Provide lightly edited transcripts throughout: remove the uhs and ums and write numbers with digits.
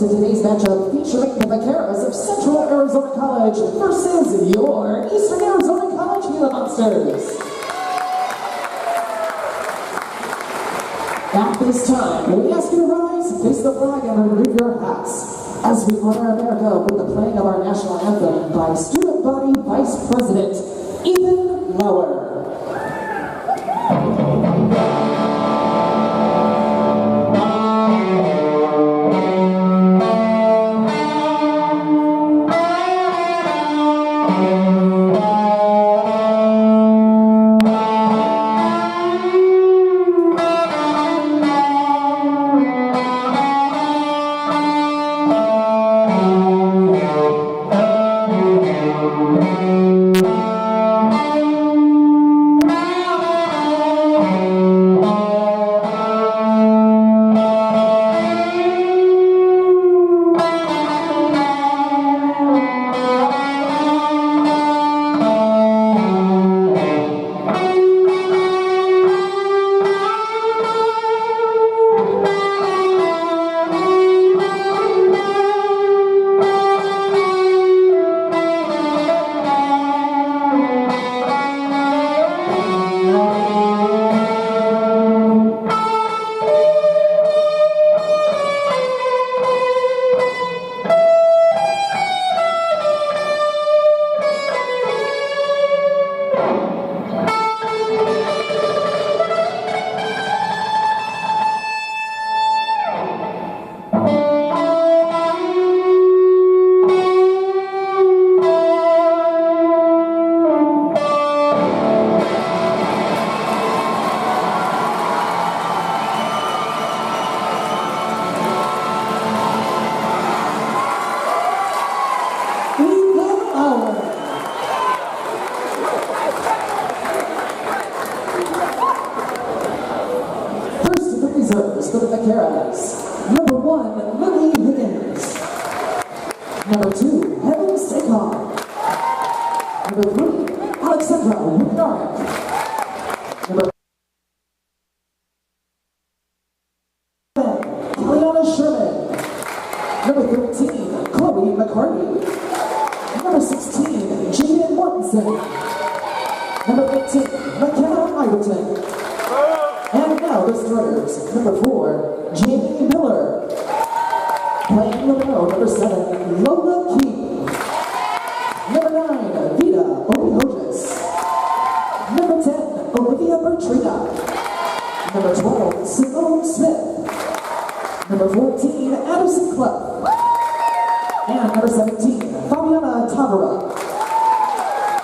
to today's matchup featuring the Vaqueros of Central Arizona College versus your Eastern Arizona College Gila Monsters. At this time, we ask you to rise, face the flag, and remove your hats as we honor America with the playing of our national anthem by Student Body Vice President Ethan Lauer. For the Vaqueros, number 1, Lily Higgins. Number 2, Heather Sakon. Number 3, Alexandra Wignarik. Number 7, Kaliana Sherman. Number 13, Chloe McCarty. Number 16, Jaden Mortensen. Number 18, McKenna Iverton. And now the starters. Number 4, Jamie Miller. Playing the row, number 7, Lola King. Number 9, Vita Obihojas. Number 10, Olivia Bertrina. Number 12, Simone Smith. Number 14, Addison Clough. And number 17, Fabiana Tavera.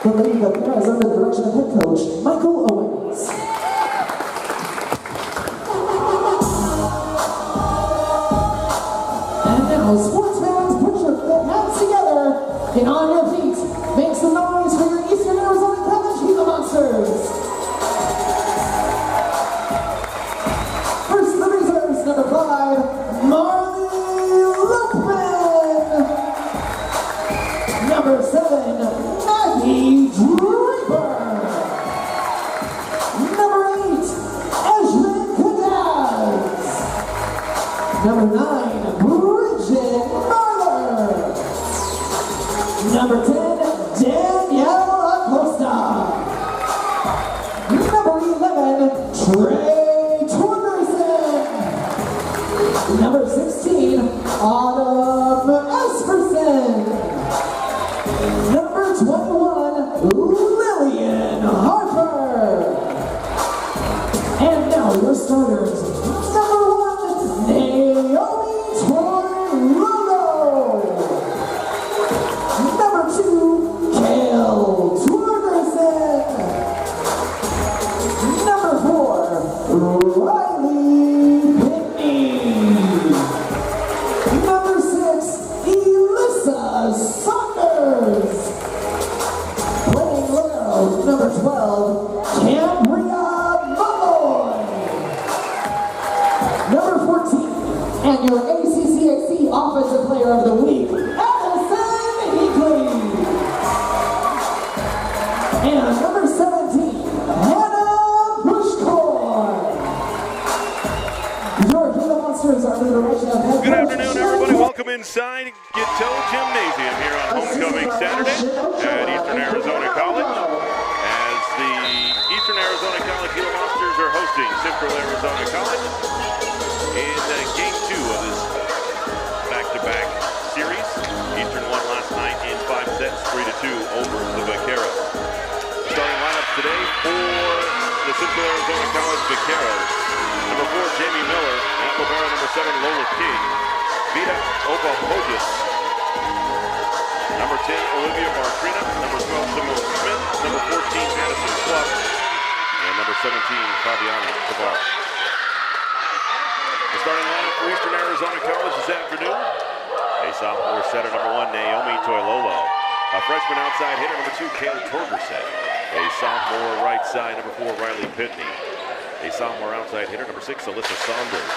The Lady Vaqueros under the direction of head coach Michael Owens. Sports fans, put your hands together and on your feet. Make some noise for your Eastern Arizona College Gila Monsters. First, the reserves, number 5, Marley Lopman. Number 7, Maggie Draper. Number 8, Ezrin Cadaz. Number 9, Number 10, Danielle Acosta. Number 11, Trey Torgerson. Number 16, Autumn Esperson. Number 21, Lillian Harper. And now your starters. Number 1, Naomi Torlodo. Number 2, Kale Torgerson. Number 4, Riley Pitney. Number 6, Elissa Saunders. Playing libero, number 12, Cambria Malloy. Number 14, and your ACCAC Offensive Player of the Week, and number 17, Hannah Pushkor. Your Gila Monsters are under the direction of head coach. Good afternoon, everybody. Welcome in. Toe Gymnasium here on homecoming Saturday at Eastern Arizona College, as the Eastern Arizona College Gila Monsters are hosting Central Arizona College in game 2 of this back-to-back series. Eastern won last night in 5 sets, 3-2 over the Vaqueros. Starting lineups today for the Central Arizona College Vaqueros: number 4, Jamie Miller; Matt Lobera, number 7, Lola King; Vida Obahogus, number 10, Olivia Bartrina; number 12, Simone Smith; number 14, Addison Cluck; and number 17, Fabiana Tavar. The starting lineup for Eastern Arizona College this afternoon: a sophomore setter, number 1, Naomi Toilolo; a freshman outside hitter, number 2, Kayla Torgerson; a sophomore right side, number 4, Riley Pitney; a sophomore outside hitter, number 6, Alyssa Saunders;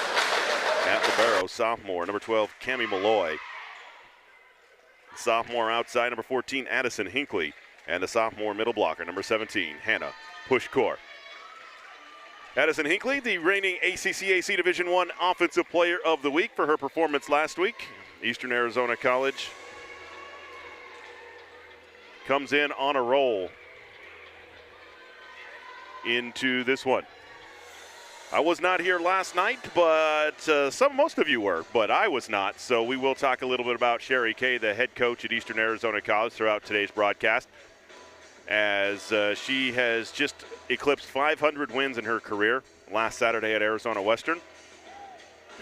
at libero, sophomore, number 12, Cami Malloy; sophomore outside, number 14, Addison Hinckley; and the sophomore middle blocker, number 17, Hannah Pushkor. Addison Hinckley, the reigning ACC Division I Offensive Player of the Week for her performance last week. Eastern Arizona College comes in on a roll into this one. I was not here last night, but most of you were, but I was not. So we will talk a little bit about Sherry Kay, the head coach at Eastern Arizona College, throughout today's broadcast, as she has just eclipsed 500 wins in her career last Saturday at Arizona Western.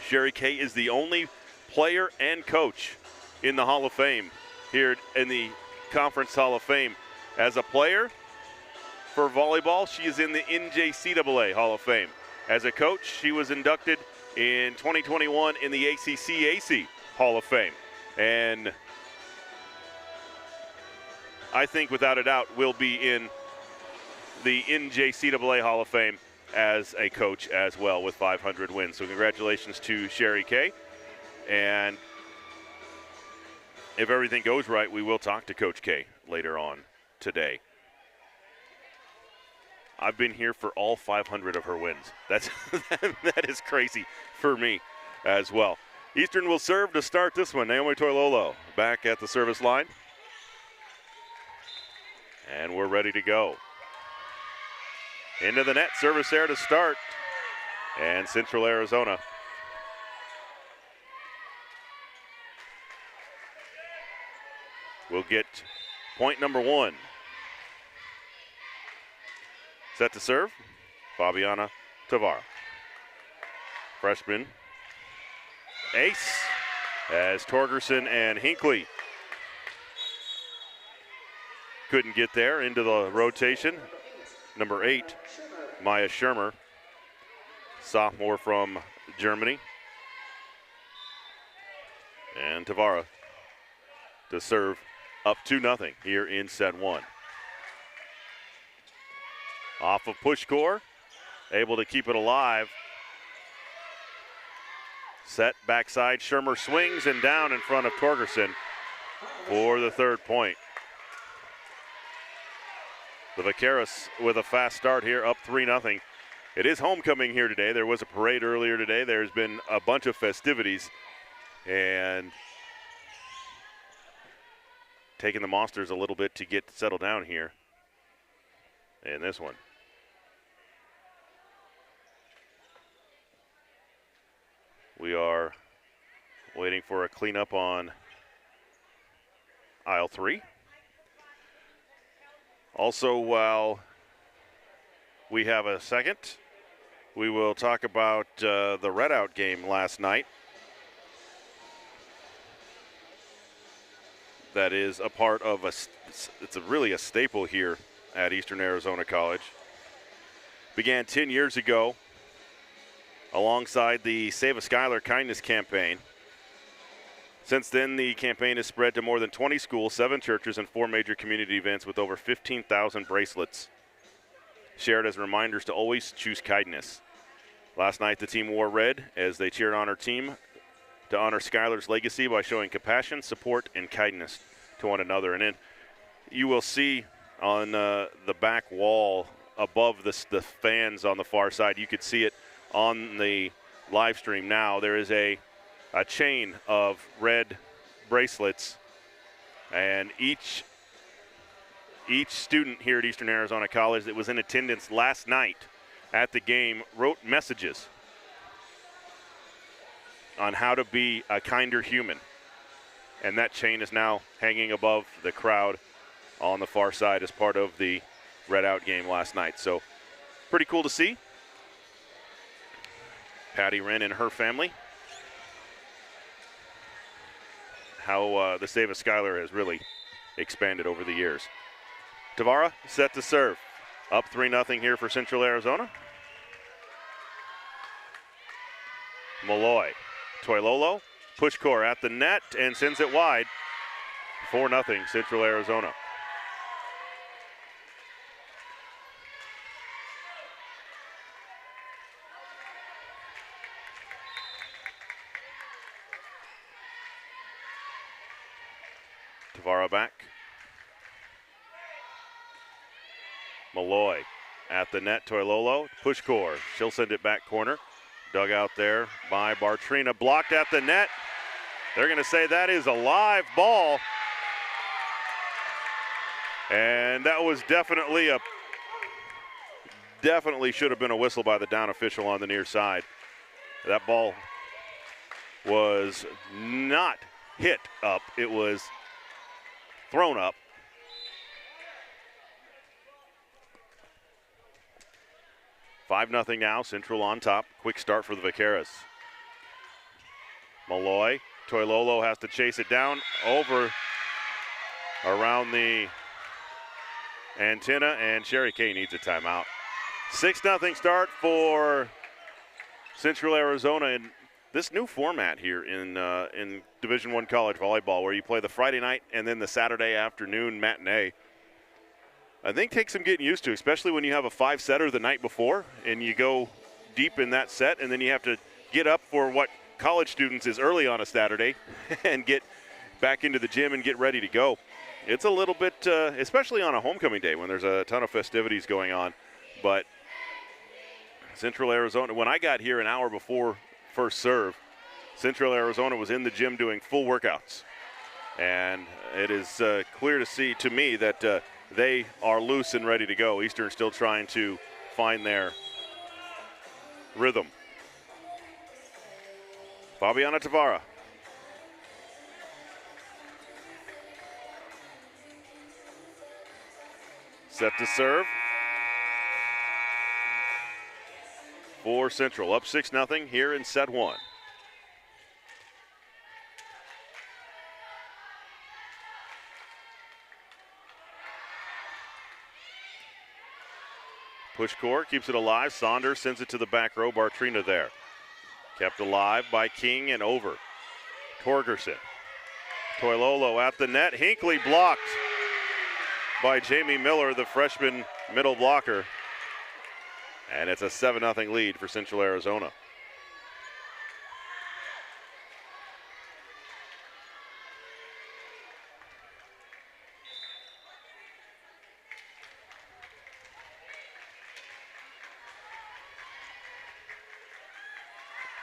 Sherry Kay is the only player and coach in the Hall of Fame, here in the Conference Hall of Fame. As a player for volleyball, she is in the NJCAA Hall of Fame. As a coach, she was inducted in 2021 in the ACC Hall of Fame. And I think without a doubt will be in the NJCAA Hall of Fame as a coach as well, with 500 wins. So congratulations to Sherry Kay. And if everything goes right, we will talk to Coach Kay later on today. I've been here for all 500 of her wins. That is crazy for me as well. Eastern will serve to start this one. Naomi Toilolo back at the service line. And we're ready to go. Into the net, service there to start. And Central Arizona will get point number 1. Set to serve, Fabiana Tavar. Freshman ace, as Torgerson and Hinckley couldn't get there. Into the rotation, number 8, Maya Shermer, sophomore from Germany. And Tavara to serve, up 2-0 here in set 1. Off of Pushkor, able to keep it alive. Set backside, Shermer swings and down in front of Torgerson for the 3rd point. The Vaqueros with a fast start here, up 3-0. It is homecoming here today. There was a parade earlier today. There's been a bunch of festivities, and taking the Monsters a little bit to get settled down here in this one. We are waiting for a cleanup on aisle 3. Also, while we have a second, we will talk about the Redout game last night. That is a part of it's really a staple here at Eastern Arizona College. Began 10 years ago alongside the Save a Skylar Kindness campaign. Since then, the campaign has spread to more than 20 schools, 7 churches, and 4 major community events, with over 15,000 bracelets shared as reminders to always choose kindness. Last night, the team wore red as they cheered on our team to honor Skylar's legacy by showing compassion, support, and kindness to one another. And then you will see on the back wall above the fans on the far side, you could see it on the live stream now. There is a chain of red bracelets, and each student here at Eastern Arizona College that was in attendance last night at the game wrote messages on how to be a kinder human. And that chain is now hanging above the crowd on the far side as part of the Red Out game last night. So pretty cool to see. Patty Wren and her family. How the save of Schuyler has really expanded over the years. Tavara set to serve. Up 3-0 here for Central Arizona. Malloy. Toilolo. Pushcore at the net and sends it wide. 4-0 Central Arizona. Tavara back. Malloy at the net. Toilolo. Pushcore. She'll send it back corner. Dug out there by Bartrina. Blocked at the net. They're going to say that is a live ball. And that was definitely should have been a whistle by the down official on the near side. That ball was not hit up. It was thrown up. $5-0 now, Central on top. Quick start for the Vaqueras. Malloy, Toilolo has to chase it down over around the antenna, and Sherry Kay needs a timeout. 6-0 start for Central Arizona in this new format here in Division I college volleyball, where you play the Friday night and then the Saturday afternoon matinee. I think takes some getting used to, especially when you have a 5-setter the night before and you go deep in that set, and then you have to get up for what college students is early on a Saturday and get back into the gym and get ready to go. It's a little bit, especially on a homecoming day when there's a ton of festivities going on. But Central Arizona, when I got here an hour before first serve, Central Arizona was in the gym doing full workouts. And it is clear to see to me that they are loose and ready to go. Eastern still trying to find their rhythm. Fabiana Tavara. Set to serve. For Central, up 6-0 here in set one. Pushcore keeps it alive. Saunders sends it to the back row. Bartrina there. Kept alive by King and over. Torgerson. Toilolo at the net. Hinckley blocked by Jamie Miller, the freshman middle blocker. And it's a 7-0 lead for Central Arizona.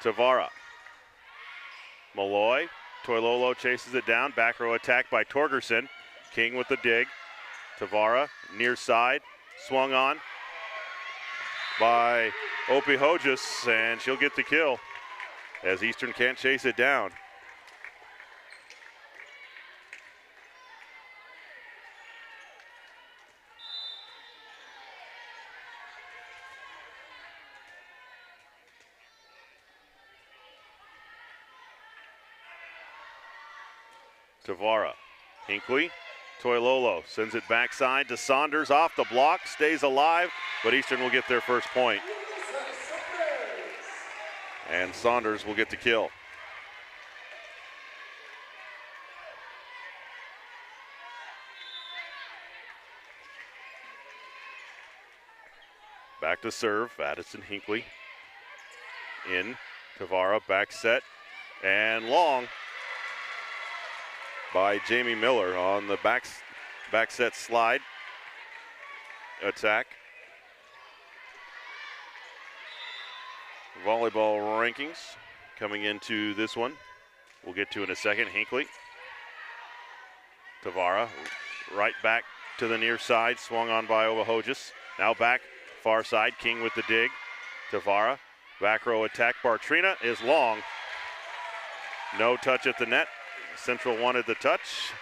Tavara. Malloy. Toilolo chases it down. Back row attack by Torgerson. King with the dig. Tavara near side. Swung on by Opie Hojas, and she'll get the kill as Eastern can't chase it down. Tavara. Hinckley. Toilolo sends it backside to Saunders off the block, stays alive, but Eastern will get their first point. And Saunders will get the kill. Back to serve, Addison Hinckley. In, Tavara, back set, and long by Jamie Miller on the back set slide attack. Volleyball rankings coming into this one. We'll get to in a second. Hinckley Tavara right back to the near side, swung on by Ovahoges. Now back far side, King with the dig. Tavara, back row attack. Bartrina is long. No touch at the net. Central wanted the touch.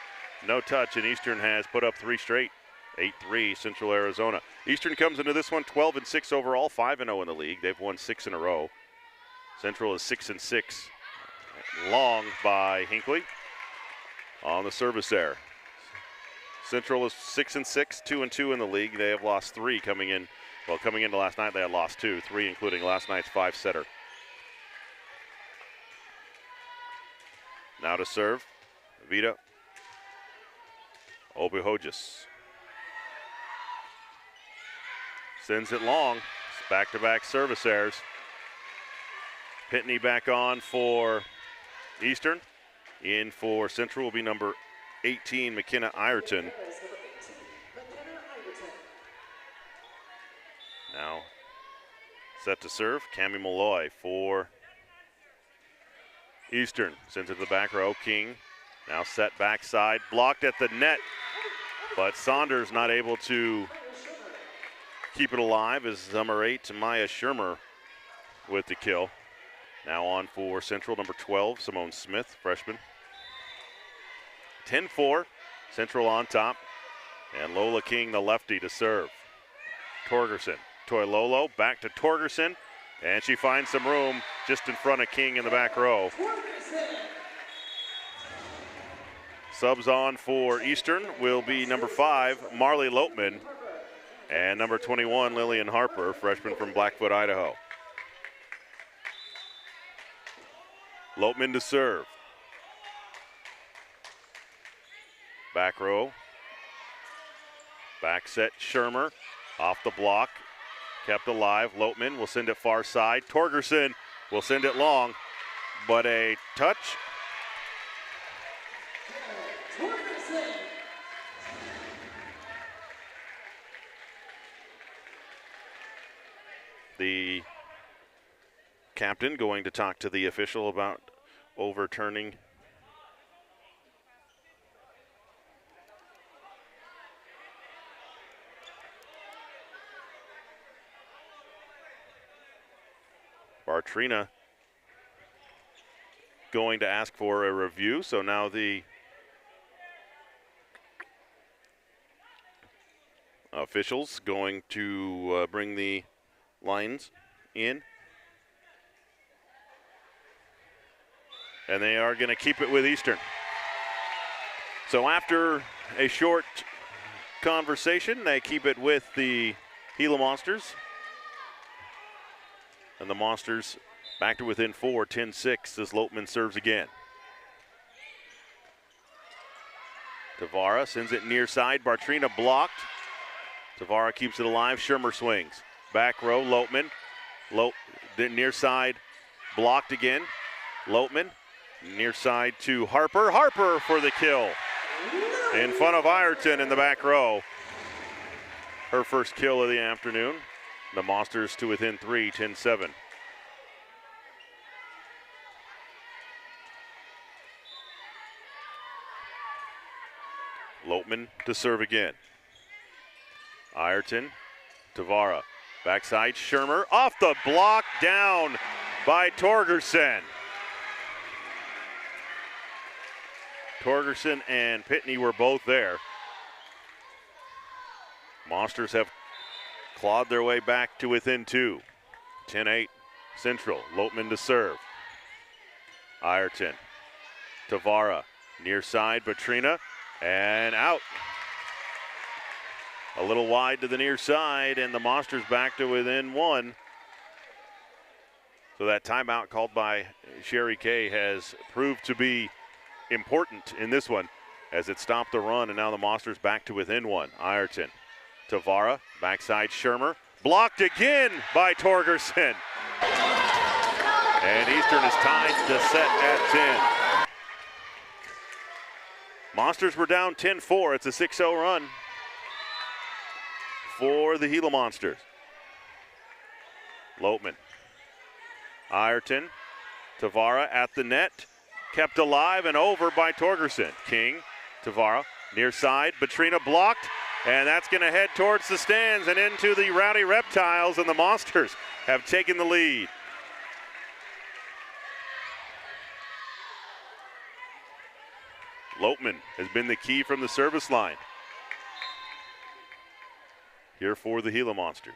No touch, and Eastern has put up 3 straight. 8-3 Central Arizona. Eastern comes into this one 12-6 overall, 5-0 in the league. They've won 6 in a row. Central is 6-6. Long by Hinckley on the service there. Central is 6-6, 2-2 in the league. They have lost 3 coming in. Well, coming into last night, they had lost 2, 3 including last night's 5-setter. Now to serve, Vita Ovahoges. Sends it long. It's back-to-back service errors. Pitney back on for Eastern. In for Central will be number 18, McKenna Ireton. Now set to serve, Cami Malloy for Eastern. Sends it to the back row, King. Now set backside, blocked at the net, but Saunders not able to keep it alive as number 8, Maya Shermer with the kill. Now on for Central, number 12, Simone Smith, freshman. 10-4, Central on top, and Lola King, the lefty, to serve. Torgerson, Toilolo, back to Torgerson, and she finds some room just in front of King in the back row. Subs on for Eastern will be number 5, Marley Lopman, and number 21, Lillian Harper, freshman from Blackfoot, Idaho. Lopman to serve. Back row. Back set, Shermer off the block. Kept alive. Lopman will send it far side. Torgerson will send it long, but a touch. The captain going to talk to the official about overturning Bartrina going to ask for a review. So now the officials going to bring the lines in. And they are going to keep it with Eastern. So after a short conversation, they keep it with the Gila Monsters. And the Monsters back to within 4, 10-6 as Lopman serves again. Tavara sends it near side. Bartrina blocked. Tavara keeps it alive. Shermer swings. Back row, Lopman. Near side, blocked again. Lopman, near side to Harper. Harper for the kill. In front of Ireton in the back row. Her first kill of the afternoon. The Monsters to within 3, 10-7. Lopman to serve again. Ireton, Tavara. Backside, Shermer off the block, down by Torgerson. Torgerson and Pitney were both there. Monsters have clawed their way back to within 2. 10-8 Central. Lopman to serve. Ireton. Tavara. Near side, Bartrina. And out. A little wide to the near side, and the Monsters back to within 1. So that timeout called by Sherry Kay has proved to be important in this one as it stopped the run, and now the Monsters back to within 1. Ireton. Tavara, backside Shermer, blocked again by Torgerson. And Eastern is tied to set at 10. Monsters were down 10-4. It's a 6-0 run for the Gila Monsters. Lopman. Ireton. Tavara at the net. Kept alive and over by Torgerson. King. Tavara Near side, Batrina blocked, and that's going to head towards the stands and into the Rowdy Reptiles, and the Monsters have taken the lead. Lopeman has been the key from the service line here for the Gila Monsters.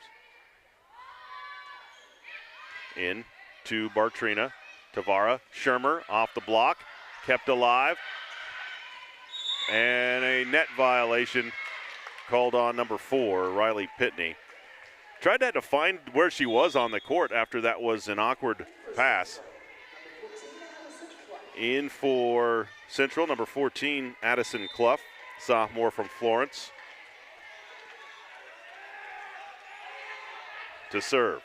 In to Bartrina. Tavara, Shermer off the block, kept alive. And a net violation called on number 4, Riley Pitney. Tried to find where she was on the court after that was an awkward pass. In for Central, number 14, Addison Clough, sophomore from Florence. To serve.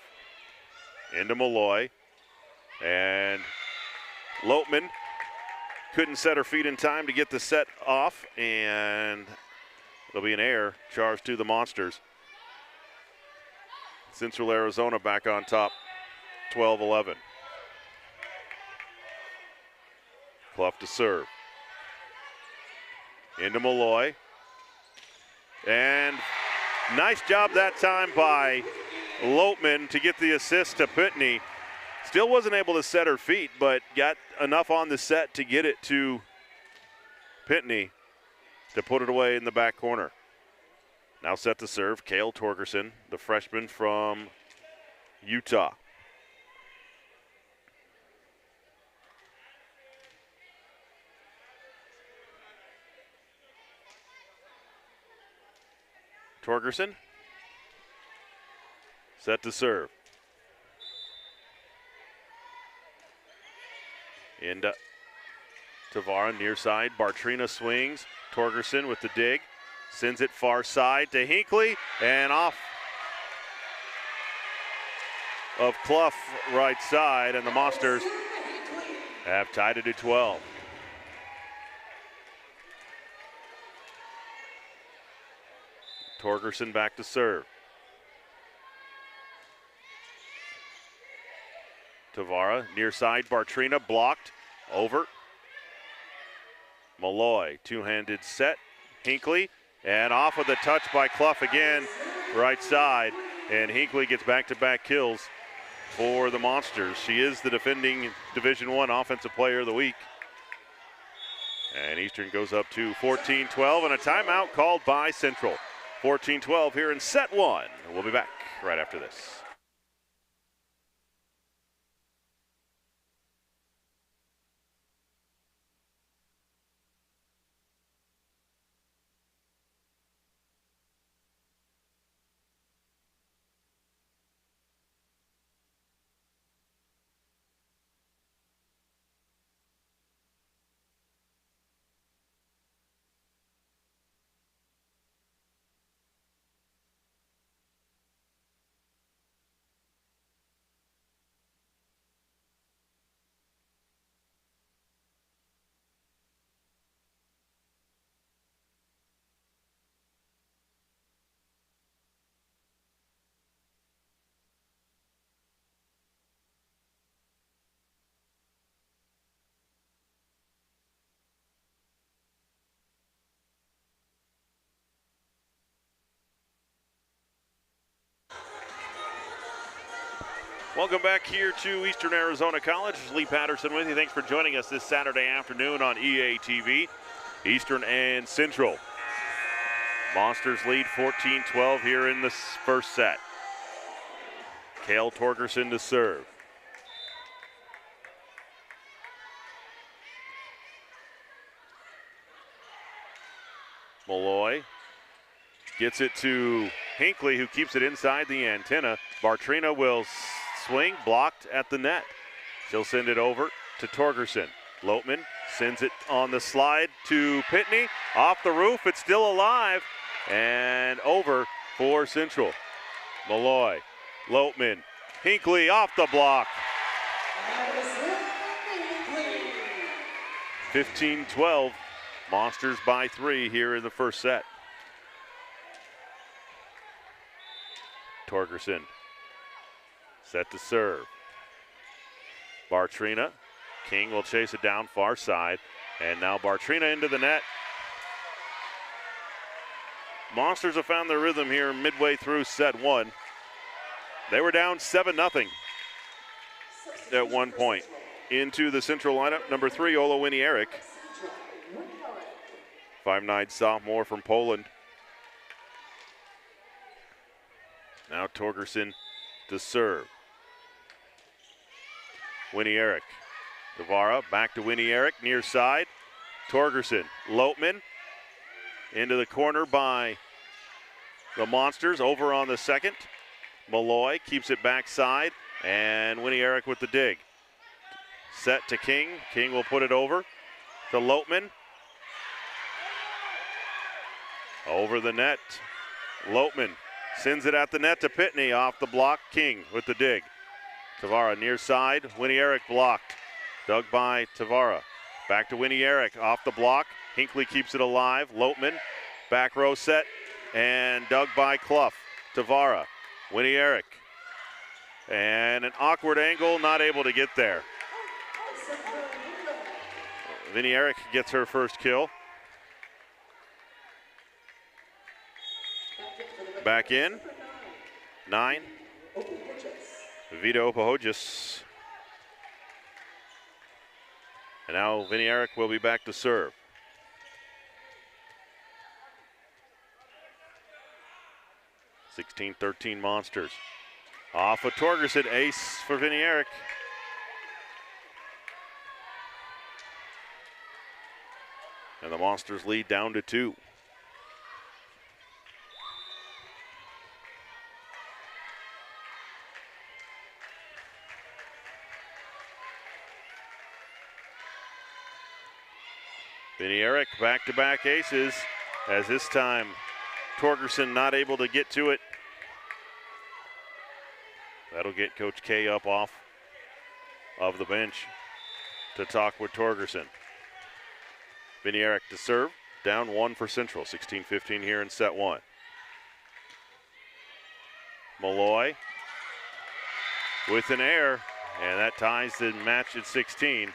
Into Malloy. And Lopeman couldn't set her feet in time to get the set off, and there'll be an error charged to the Monsters. Central Arizona back on top, 12-11. Clough to serve. Into Malloy. And nice job that time by Lopeman to get the assist to Pitney. Still wasn't able to set her feet, but got enough on the set to get it to Pitney to put it away in the back corner. Now set to serve, Cale Torgerson, the freshman from Utah. Torgerson, set to serve. Into Tavara, near side. Bartrina swings. Torgerson with the dig. Sends it far side to Hinckley. And off of Clough right side. And the Monsters have tied it at 12. Torgerson back to serve. Tavara, near side, Bartrina, blocked, over. Malloy, two-handed set, Hinckley, and off of the touch by Clough again, right side, and Hinckley gets back-to-back kills for the Monsters. She is the defending Division I Offensive Player of the Week. And Eastern goes up to 14-12, and a timeout called by Central. 14-12 here in set 1. We'll be back right after this. Welcome back here to Eastern Arizona College. Lee Patterson with you. Thanks for joining us this Saturday afternoon on EATV. Eastern and Central. Monsters lead 14-12 here in this first set. Cale Torgerson to serve. Malloy gets it to Hinckley, who keeps it inside the antenna. Bartrina will swing, blocked at the net. She'll send it over to Torgerson. Lopeman sends it on the slide to Pitney. Off the roof, it's still alive. And over for Central. Malloy, Lopeman, Hinckley off the block. 15-12, Monsters by 3 here in the first set. Torgerson set to serve. Bartrina. King will chase it down far side. And now Bartrina into the net. Monsters have found their rhythm here midway through set one. They were down 7-0 at one point. Into the central lineup, number 3, Olowini Eric. 5'9" sophomore from Poland. Now Torgerson to serve. Winnie Eric. Tavara back to Winnie Eric, near side. Torgerson, Lopman. Into the corner by the Monsters, over on the second. Malloy keeps it backside, and Winnie Eric with the dig. Set to King. King will put it over to Lopman. Over the net. Lopman sends it at the net to Pitney. Off the block, King with the dig. Tavara near side. Winnie Eric blocked. Dug by Tavara. Back to Winnie Eric. Off the block. Hinckley keeps it alive. Lopman. Back row set. And dug by Clough. Tavara. Winnie Eric. And an awkward angle. Not able to get there. Winnie Eric gets her first kill. Back in. 9. Vito Pahojis. And now Winnie Eric will be back to serve. (16-13) Monsters. Off of Torgerson, ace for Winnie Eric. And the Monsters lead down to 2. Winnie Eric back-to-back aces, as this time Torgerson not able to get to it. That'll get Coach K up off of the bench to talk with Torgerson. Winnie Eric to serve, down 1 for Central, 16-15 here in set 1. Malloy with an air, and that ties the match at 16.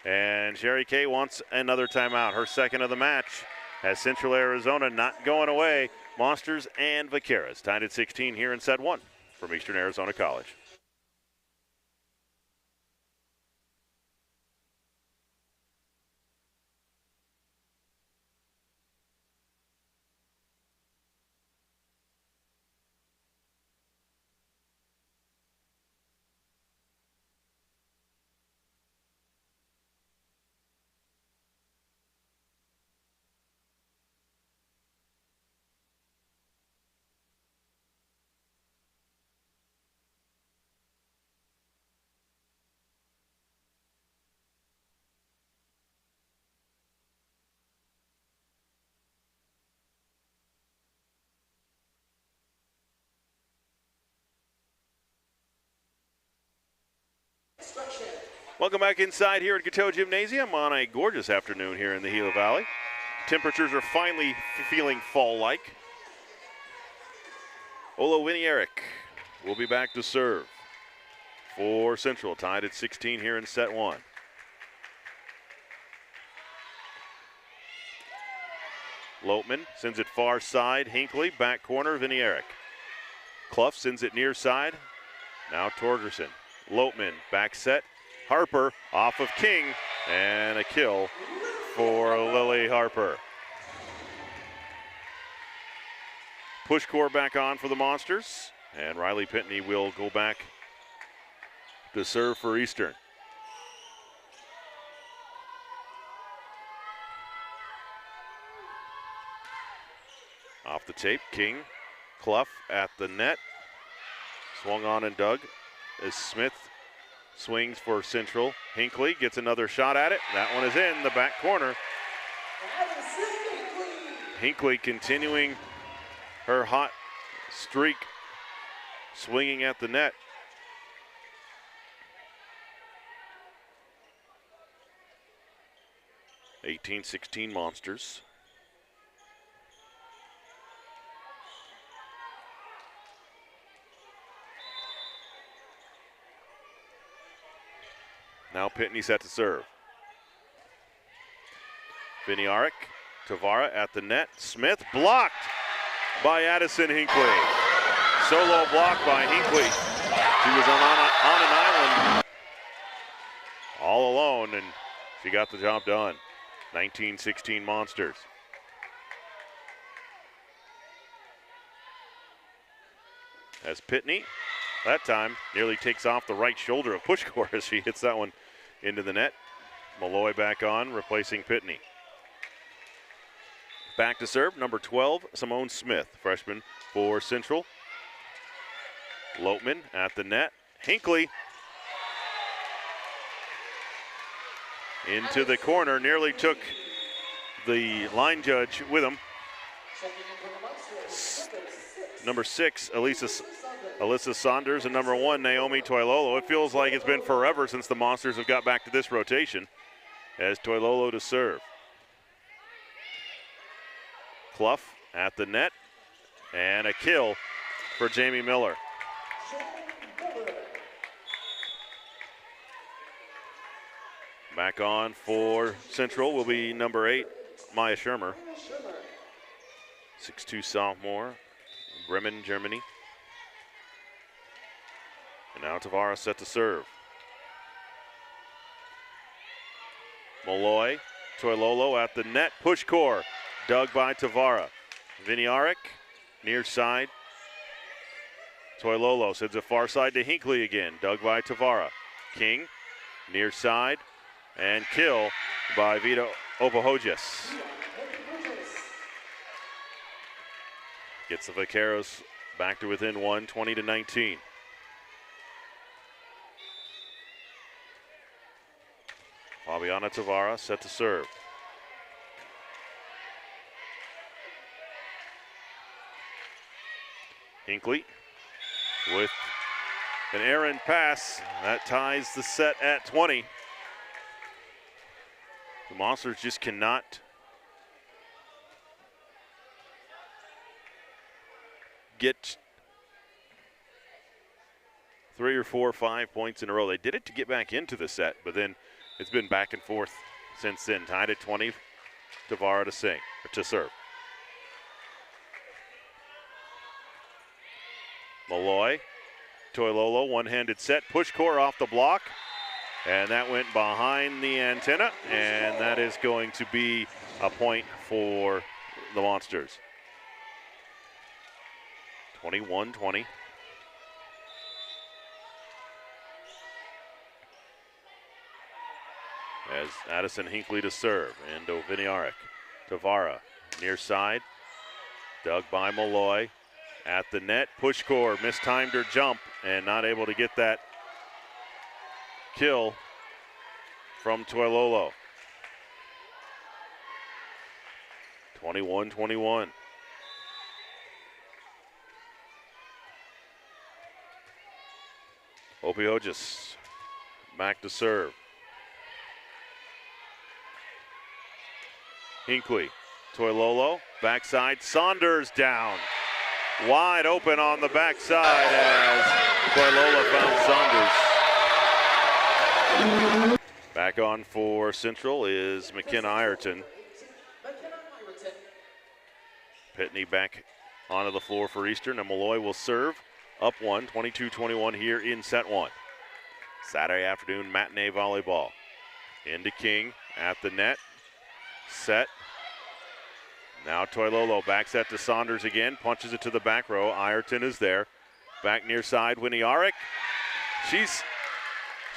And Sherry Kay wants another timeout, her second of the match, as Central Arizona not going away. Monsters and Vaqueras tied at 16 here in set 1 from Eastern Arizona College. Welcome back inside here at Gateau Gymnasium on a gorgeous afternoon here in the Gila Valley. Temperatures are finally feeling fall-like. Olowini Eric will be back to serve for Central, tied at 16 here in set 1. Lopman sends it far side. Hinckley, back corner, Winnie Eric. Clough sends it near side. Now Torgerson. Lopman, back set. Harper off of King, and a kill for Lily Harper. Push core back on for the Monsters, and Riley Pitney will go back to serve for Eastern. Off the tape, King, Clough at the net. Swung on and dug as Smith swings for Central. Hinckley gets another shot at it. That one is in the back corner. Hinckley continuing her hot streak, swinging at the net. (18-16) Monsters. Now Pitney set to serve. Winnie Eric, Tavara at the net. Smith blocked. by Addison Hinckley. Solo block by Hinckley. She was on an island all alone, and she got the job done. 19-16 Monsters. As Pitney, that time, nearly takes off the right shoulder of Pushkor as she hits that one into the net. Malloy back on, replacing Pitney. Back to serve, number 12, Simone Smith, freshman for Central. Lopeman at the net. Hinckley into the corner, nearly took the line judge with him. Number 6, Alyssa Saunders, and number 1, Naomi Toilolo. It feels like it's been forever since the Monsters have got back to this rotation. As Toilolo to serve. Clough at the net, and a kill for Jamie Miller. Back on for Central will be number 8, Maya Shermer. 6'2" sophomore, Bremen, Germany. And now Tavara set to serve. Malloy, Toilolo at the net, push core, dug by Tavara. Viniarek, near side. Toilolo sends it far side to Hinckley again, dug by Tavara. King, near side, and kill by Vita Opahojas. Gets the Vaqueros back to within 1, 20-19. Fabiana Tavara set to serve. Hinckley with an errant pass. That ties the set at 20. The Monsters just cannot get 3 or 4 or 5 points in a row. They did it to get back into the set, but then it's been back and forth since then. Tied at 20, Tavara to serve. Malloy, Toilolo, one-handed set, push core off the block, and that went behind the antenna, and that is going to be a point for the Monsters. 21-20. As Addison Hinckley to serve, and Viniarek. Tavara, near side, dug by Malloy. At the net, push core, mistimed her jump, and not able to get that kill from Toilolo. 21-21. Opahojas back to serve. Hinckley, Toilolo, backside, Saunders down. Wide open on the backside as Toilolo found Saunders. Back on for Central is McKenna Ireton. Pitney back onto the floor for Eastern, and Malloy will serve. Up 1, 22-21 here in set 1. Saturday afternoon matinee volleyball. Into King at the net. Set. Now Toilolo back set to Saunders again, punches it to the back row. Ireton is there. Back near side, Winiarek.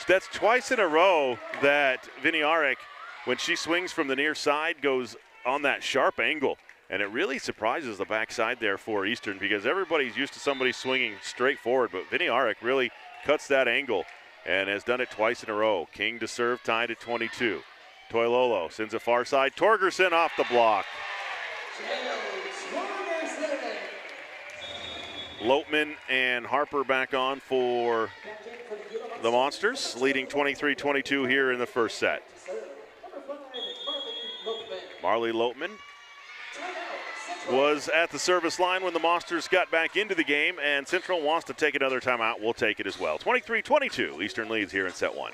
That's twice in a row that Viniarek, when she swings from the near side, goes on that sharp angle. And it really surprises the backside there for Eastern because everybody's used to somebody swinging straight forward, but Viniarek really cuts that angle and has done it twice in a row. King to serve, tied at 22. Toilolo sends a far side. Torgerson off the block. Lopeman and Harper back on for the Monsters, leading 23-22 here in the first set. Marley Lopeman was at the service line when the Monsters got back into the game, and Central wants to take another timeout. We'll take it as well. 23-22, Eastern leads here in set 1.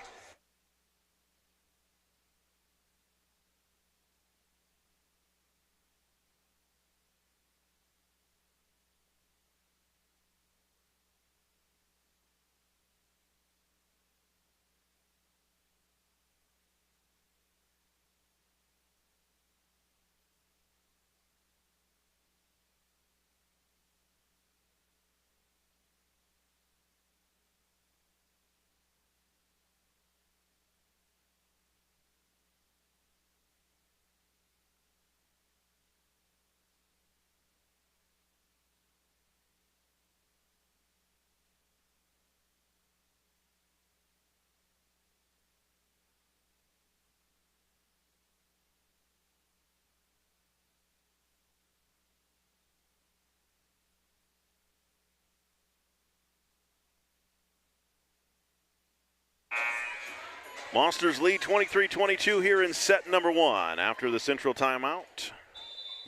Monsters lead 23-22 here in set number 1. After the central timeout,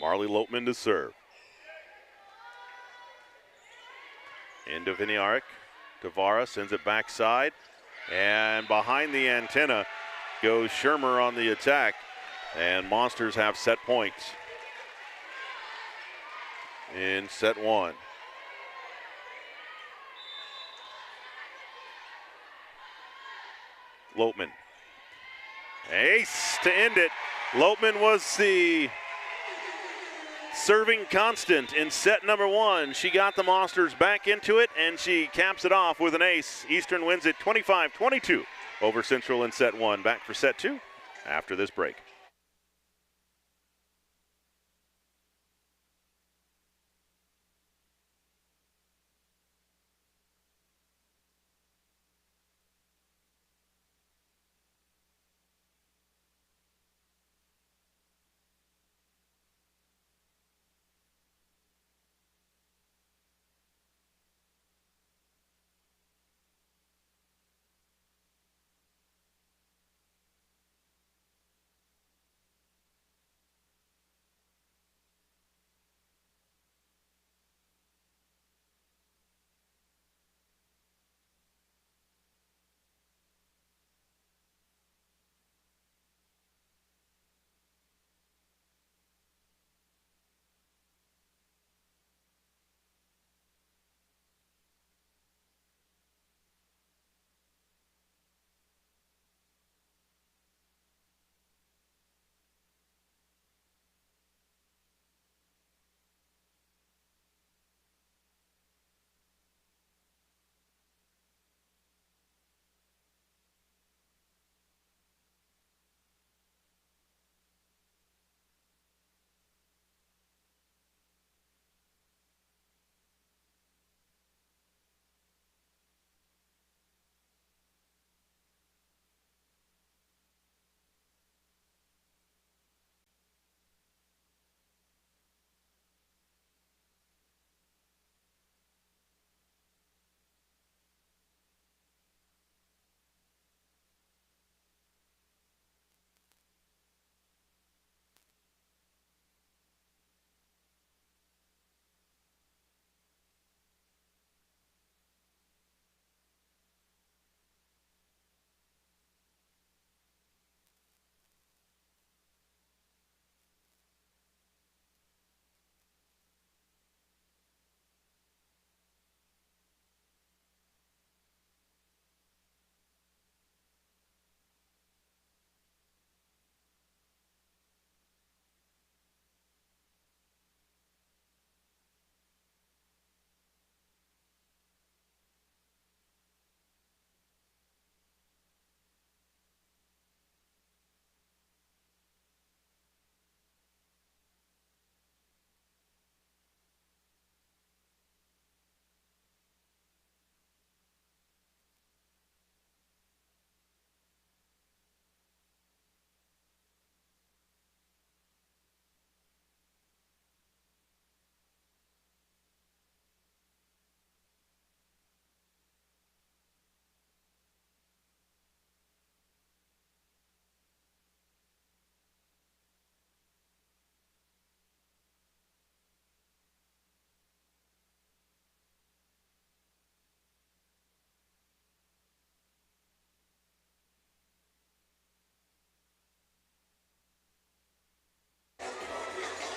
Marley Lopman to serve. Into Viniarek. Tavara sends it backside. And behind the antenna goes Shermer on the attack. And Monsters have set points in set 1. Lopman. Ace to end it. Lopman was the serving constant in set number 1. She got the Monsters back into it, and she caps it off with an ace. Eastern wins it 25-22 over Central in set 1. Back for set 2 after this break.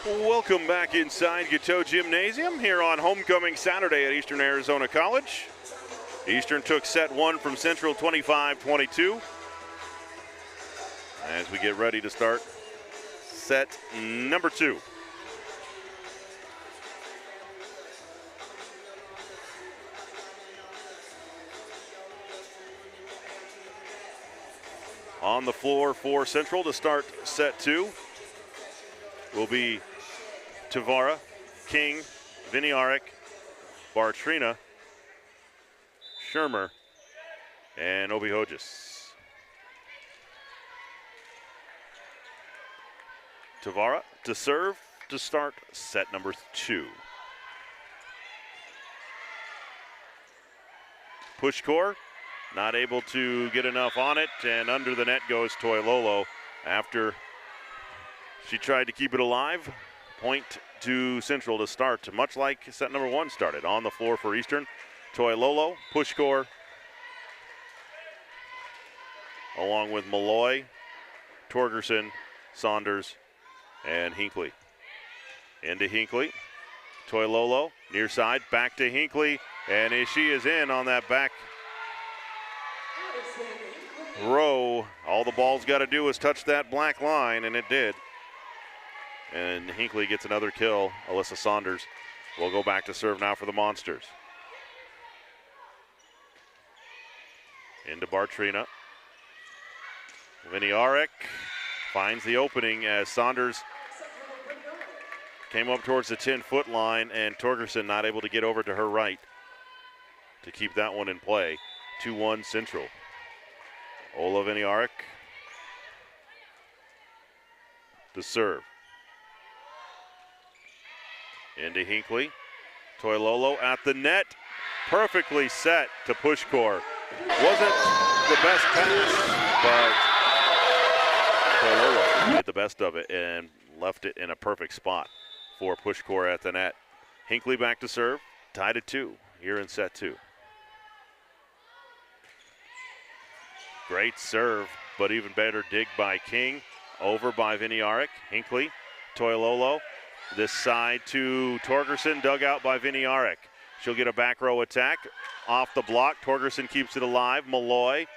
Welcome back inside Gateau Gymnasium here on Homecoming Saturday at Eastern Arizona College. Eastern took set 1 from Central 25-22. As we get ready to start set number 2. On the floor for Central to start set 2 will be Tavara, King, Viniarek, Bartrina, Shermer, and Obi-Hojas. Tavara to serve to start set number 2. Push core, Not able to get enough on it, and under the net goes Toilolo after she tried to keep it alive. Point to Central to start, much like set number 1 started. On the floor for Eastern, Toilolo, Pushkor, along with Malloy, Torgerson, Saunders, and Hinckley. Into Hinckley, Toilolo, near side, back to Hinckley, and she is in on that back row. All the ball's got to do is touch that black line, and it did. And Hinckley gets another kill. Alyssa Saunders will go back to serve now for the Monsters. Into Bartrina. Viniarek finds the opening as Saunders came up towards the 10-foot line, and Torgerson not able to get over to her right to keep that one in play. 2-1 Central. Ola Viniarek to serve. Into Hinckley. Toilolo at the net. Perfectly set to Pushkor. Wasn't the best pass, but Toilolo made the best of it and left it in a perfect spot for Pushkor at the net. Hinckley back to serve. Tied at 2 here in set 2. Great serve, but even better dig by King. Over by Viniarek. Hinckley, Toilolo. This side to Torgerson, dug out by Viniarek. She'll get a back row attack. Off the block, Torgerson keeps it alive. Malloy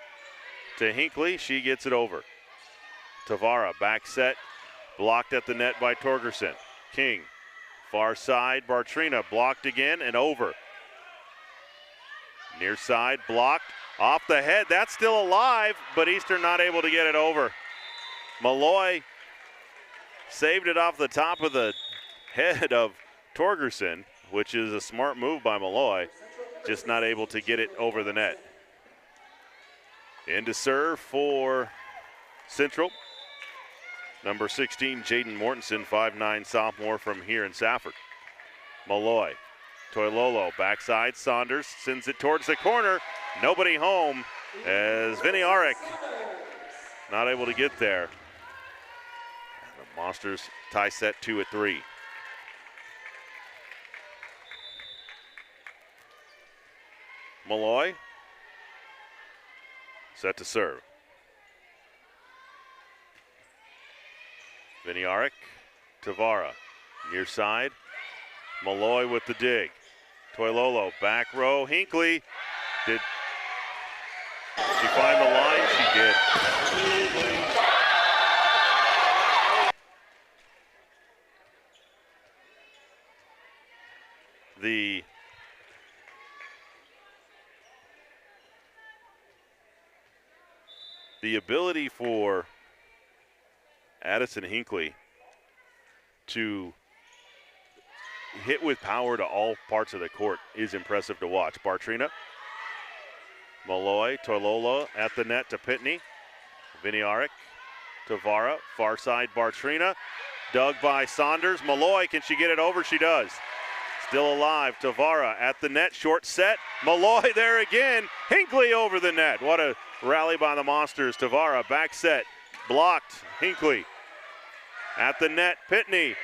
to Hinckley, she gets it over. Tavara, back set, blocked at the net by Torgerson. King, far side, Bartrina, blocked again and over. Near side, blocked, off the head, that's still alive, but Eastern not able to get it over. Malloy saved it off the top of the head of Torgerson, which is a smart move by Malloy, just not able to get it over the net. Into serve for Central. Number 16, Jaden Mortensen, 5'9" sophomore from here in Safford. Malloy, Toilolo, backside, Saunders sends it towards the corner. Nobody home as Viniarek not able to get there. The Monsters tie set 2 at 3. Malloy, set to serve. Viniarek, Tavara, near side. Malloy with the dig. Toilolo, back row. Hinckley, did she find the line? She did. The ability for Addison Hinckley to hit with power to all parts of the court is impressive to watch. Bartrina, Malloy, Toilolo at the net to Pitney. Viniarek, Tavara, far side Bartrina. Dug by Saunders. Malloy, can she get it over? She does. Still alive, Tavara at the net, short set. Malloy there again. Hinckley over the net. What a rally by the Monsters. Tavara back set, blocked. Hinckley at the net, Pitney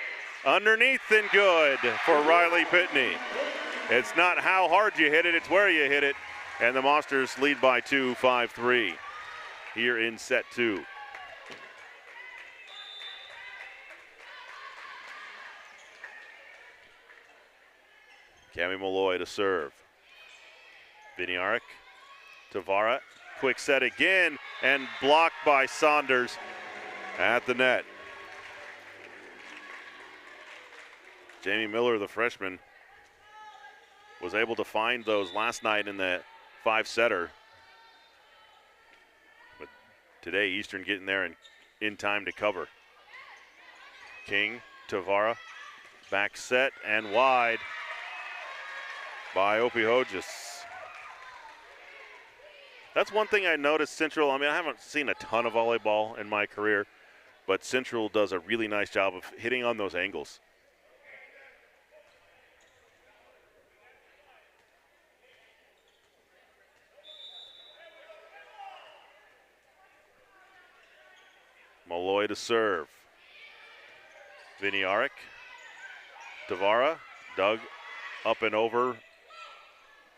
underneath and good for Riley Pitney. It's not how hard you hit it, it's where you hit it. And the Monsters lead by 2, 5-3 here in set 2. Cami Malloy to serve. Viniarek, Tavara, quick set again, and blocked by Saunders at the net. Jamie Miller, the freshman, was able to find those last night in the 5-setter. But today, Eastern getting there in time to cover. King, Tavara, back set and wide by Opie Hodges. That's one thing I noticed Central, I haven't seen a ton of volleyball in my career, but Central does a really nice job of hitting on those angles. Malloy to serve. Viniarek. Tavara. Dug up and over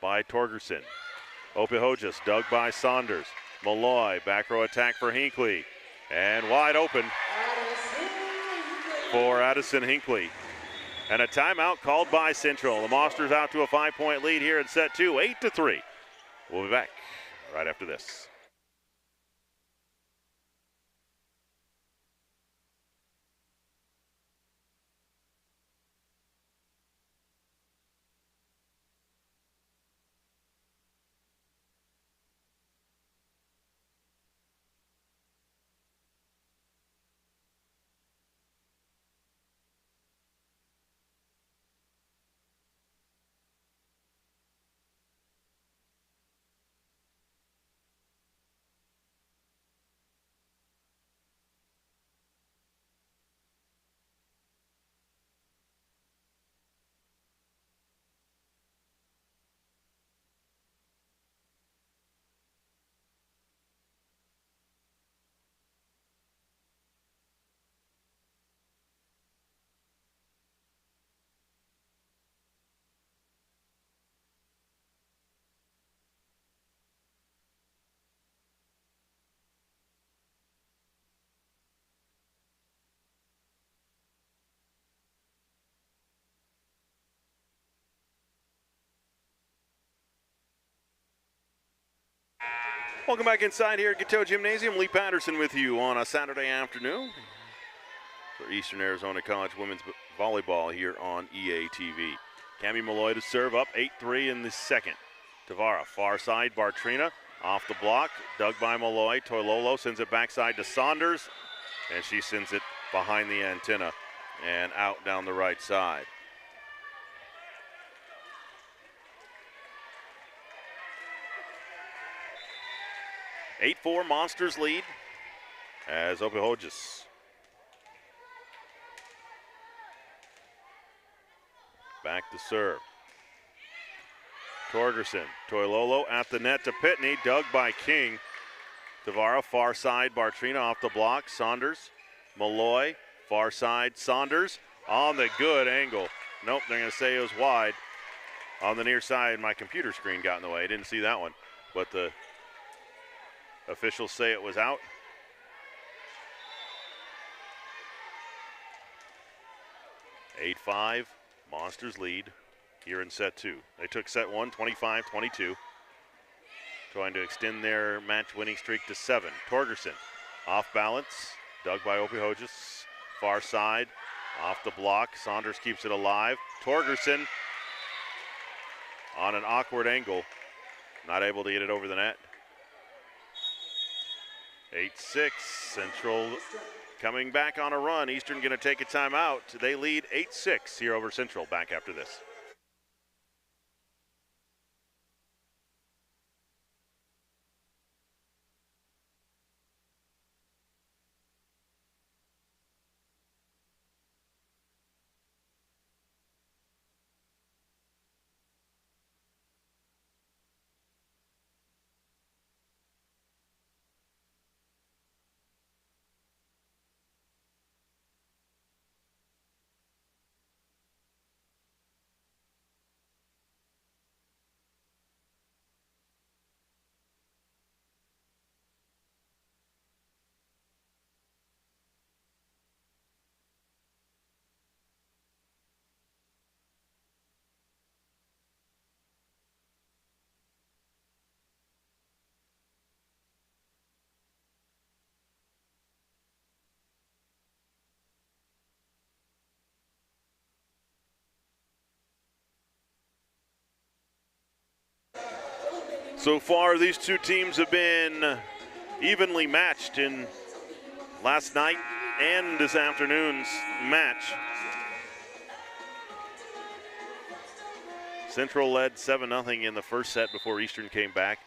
by Torgerson. Opehojas dug by Saunders. Malloy, back row attack for Hinckley. And wide open for Addison Hinckley. And a timeout called by Central. The Monsters out to a 5-point lead here in set 2, 8-3. We'll be back right after this. Welcome back inside here at Gateau Gymnasium. Lee Patterson with you on a Saturday afternoon for Eastern Arizona College Women's Volleyball here on EATV. Cami Malloy to serve up 8-3 in the second. Tavara, far side, Bartrina off the block, dug by Malloy. Toilolo sends it backside to Saunders, and she sends it behind the antenna and out down the right side. Eight-4 Monsters lead as Opehojas back to serve. Torgerson, Toilolo at the net to Pitney, dug by King. Tavara, far side, Bartrina off the block. Saunders, Malloy, far side, Saunders on the good angle. Nope, they're going to say it was wide. On the near side, my computer screen got in the way. I didn't see that one, but the officials say it was out. Eight 5, Monsters lead here in set 2. They took set 1, 25-22. Trying to extend their match winning streak to 7. Torgerson off balance, dug by Opehojas, far side, off the block. Saunders keeps it alive. Torgerson on an awkward angle, not able to get it over the net. 8-6, Central coming back on a run. Eastern going to take a timeout. They lead 8-6 here over Central. Back after this. So far, these two teams have been evenly matched in last night and this afternoon's match. Central led 7-0 in the first set before Eastern came back,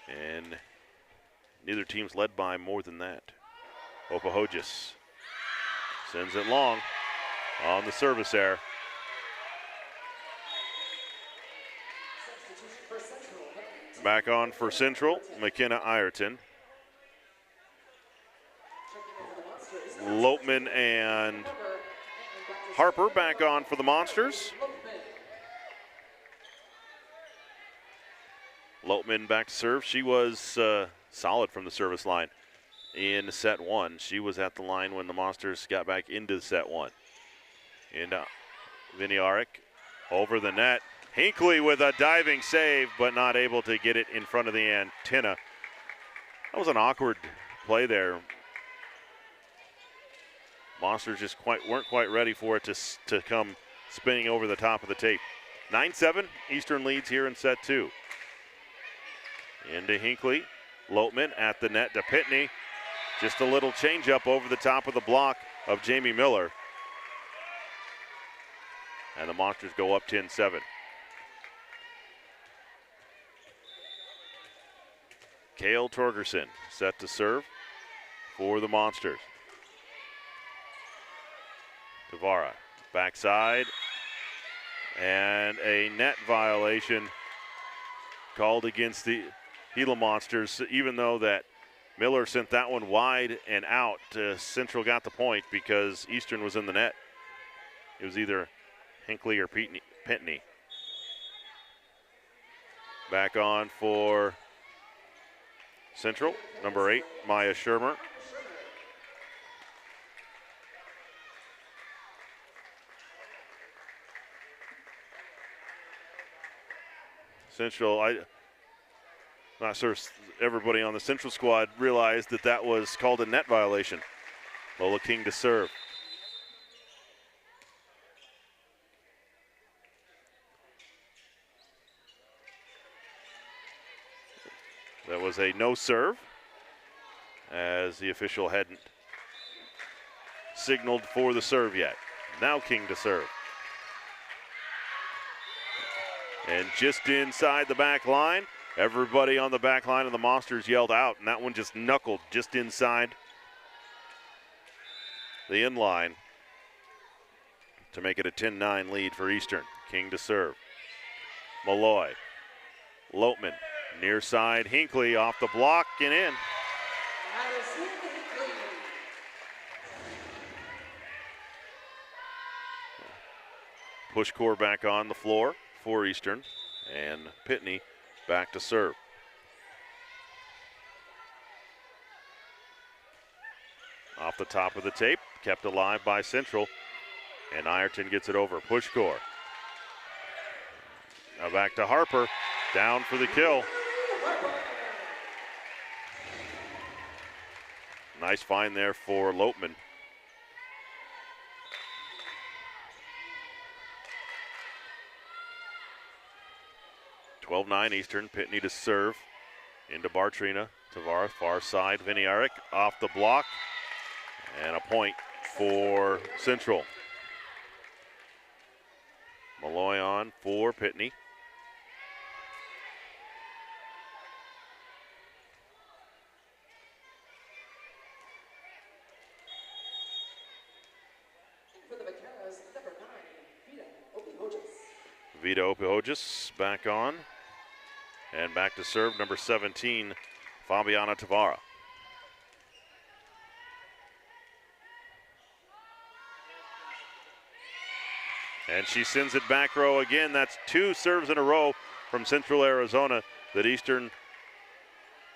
and neither team's led by more than that. Opehojas sends it long on the service error. Back on for Central, McKenna Ireton. Lopman and Harper back on for the Monsters. Lopman back to serve. She was solid from the service line in set one. She was at the line when the Monsters got back into set one. And Viniarek over the net. Hinckley with a diving save, but not able to get it in front of the antenna. That was an awkward play there. Monsters just weren't quite ready for it to come spinning over the top of the tape. 9-7, Eastern leads here in set two. Into Hinckley, Lopman at the net to Pitney. Just a little changeup over the top of the block of Jamie Miller. And the Monsters go up 10-7. Cale Torgerson set to serve for the Monsters. Tavara, backside, and a net violation called against the Gila Monsters, even though that Miller sent that one wide and out. Central got the point because Eastern was in the net. It was either Hinckley or Pitney. Back on for Central, number 8, Maya Shermer. Central, I'm not sure everybody on the Central squad realized that was called a net violation. Lola King to serve. That was a no serve, as the official hadn't signaled for the serve yet. Now King to serve. And just inside the back line, everybody on the back line of the Monsters yelled out, and that one just knuckled just inside the end line to make it a 10-9 lead for Eastern. King to serve. Malloy, Lopman, near side, Hinckley off the block and in. Push core back on the floor for Eastern, and Pitney back to serve. Off the top of the tape, kept alive by Central, and Ireton gets it over. Push core. Now back to Harper, down for the kill. Nice find there for Lopman. (12-9) Eastern. Pitney to serve into Bartrina. Tavara, far side. Viniarek off the block. And a point for Central. Malloy on for Pitney. Vita Opihojis back on. And back to serve, number 17, Fabiana Tavara. And she sends it back row again. That's 2 serves in a row from Central Arizona that Eastern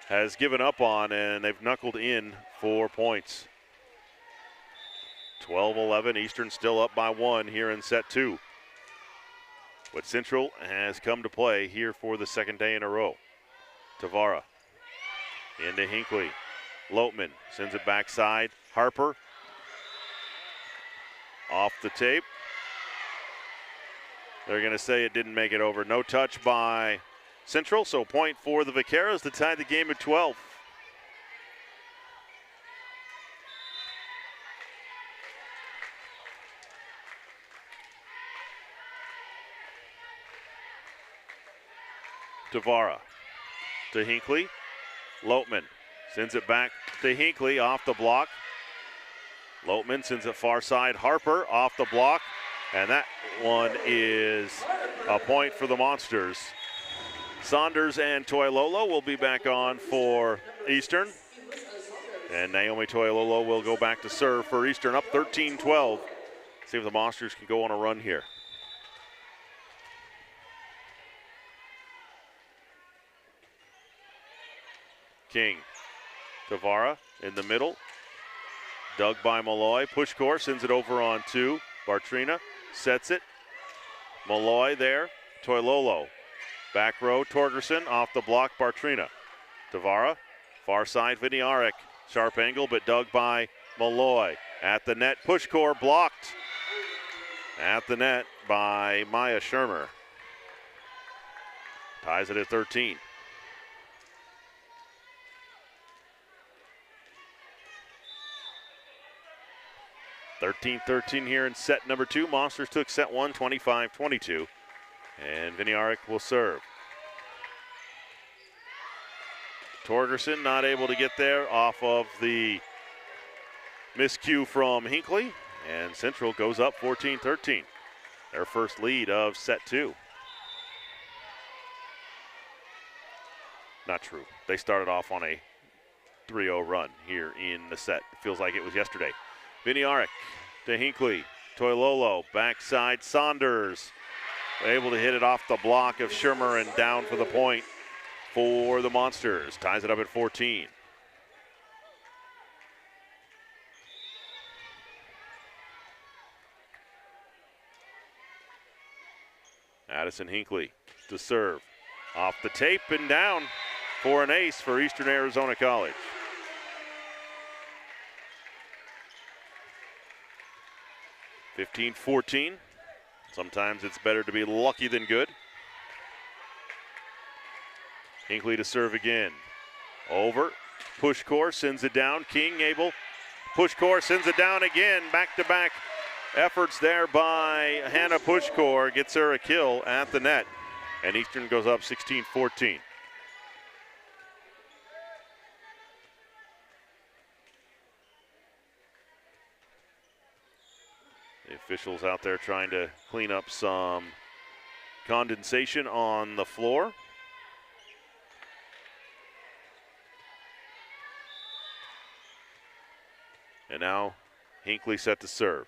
has given up on, and they've knuckled in 4 points. 12-11, Eastern still up by 1 here in set 2. But Central has come to play here for the second day in a row. Tavara into Hinckley. Lopman sends it backside. Harper off the tape. They're going to say it didn't make it over. No touch by Central, so point for the Vaqueros to tie the game at 12. Tavara to Hinckley. Lopman sends it back to Hinckley off the block. Lopman sends it far side. Harper off the block. And that one is a point for the Monsters. Saunders and Toilolo will be back on for Eastern. And Naomi Toilolo will go back to serve for Eastern, up 13-12. See if the Monsters can go on a run here. King, Tavara in the middle. Dug by Malloy. Pushkor sends it over on two. Bartrina sets it. Malloy there. Toilolo. Back row, Torgerson off the block, Bartrina. Tavara, far side, Viniarek. Sharp angle, but dug by Malloy. At the net, Pushkor blocked. At the net by Maya Shermer. Ties it at 13. (13-13) here in set number 2. Monsters took set 1, 25-22. And Viniarek will serve. Torgerson not able to get there off of the miscue from Hinckley. And Central goes up 14-13. Their first lead of set 2. Not true. They started off on a 3-0 run here in the set. It feels like it was yesterday. Viniarek to Hinckley. Toilolo, backside Saunders. Able to hit it off the block of Shermer and down for the point for the Monsters. Ties it up at 14. Addison Hinckley to serve. Off the tape and down for an ace for Eastern Arizona College. (15-14). Sometimes it's better to be lucky than good. Hinckley to serve again. Over. Pushkor sends it down. King able. Pushkor sends it down again. Back-to-back efforts there by Hannah Pushkor. Gets her a kill at the net. And Eastern goes up 16-14. The officials out there trying to clean up some condensation on the floor. And now Hinckley set to serve.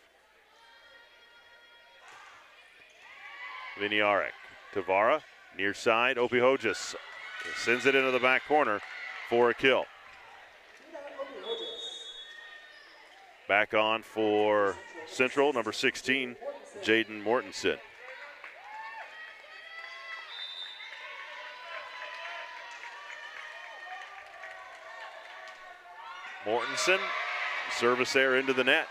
Viniarek, Tavara, near side, Opihojas sends it into the back corner for a kill. Back on for Central, number 16, Jaden Mortensen. Mortensen, service there into the net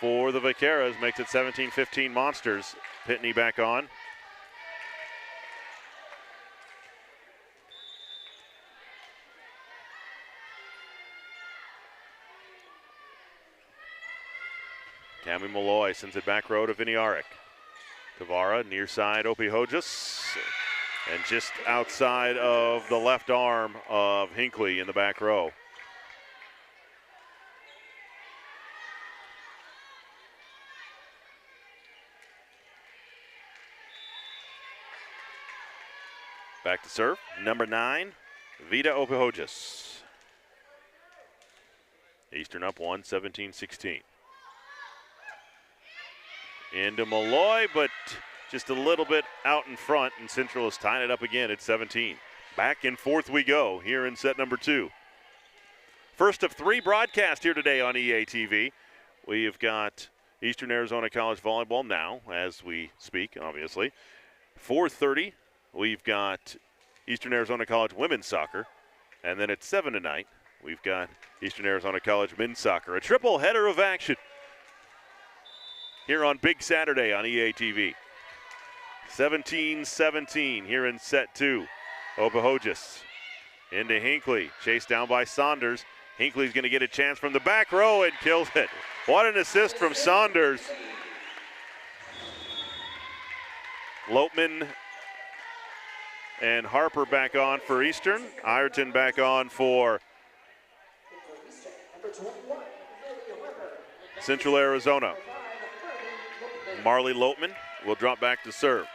for the Vaqueras, makes it 17-15 Monsters. Pitney back on. Tammy Malloy sends it back row to Viniarek. Tavara, near side, Opihojas. And just outside of the left arm of Hinckley in the back row. Back to serve, number 9, Vida Opihojas. Eastern up 1, 17-16. Into Malloy, but just a little bit out in front, and Central is tying it up again at 17. Back and forth we go here in set number 2. First of 3 broadcasts here today on EATV. We have got Eastern Arizona College Volleyball now, as we speak, obviously. 4:30, we've got Eastern Arizona College Women's Soccer. And then at 7 tonight, we've got Eastern Arizona College Men's Soccer. A triple header of action here on Big Saturday on EATV. 17-17 here in set 2. Opihojas into Hinckley, chased down by Saunders. Hinckley's going to get a chance from the back row and kills it. What an assist from Saunders. Lopman and Harper back on for Eastern. Ireton back on for Central Arizona. Marley Lopman will drop back to serve.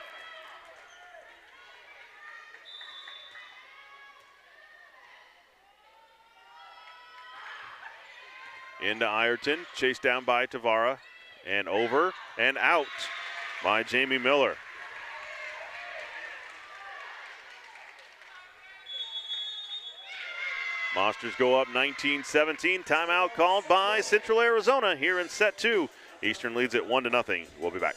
Into Ireton, chased down by Tavara, and over and out by Jamie Miller. Monsters go up 19-17. Timeout called by Central Arizona here in set 2. Eastern leads it 1-0. We'll be back.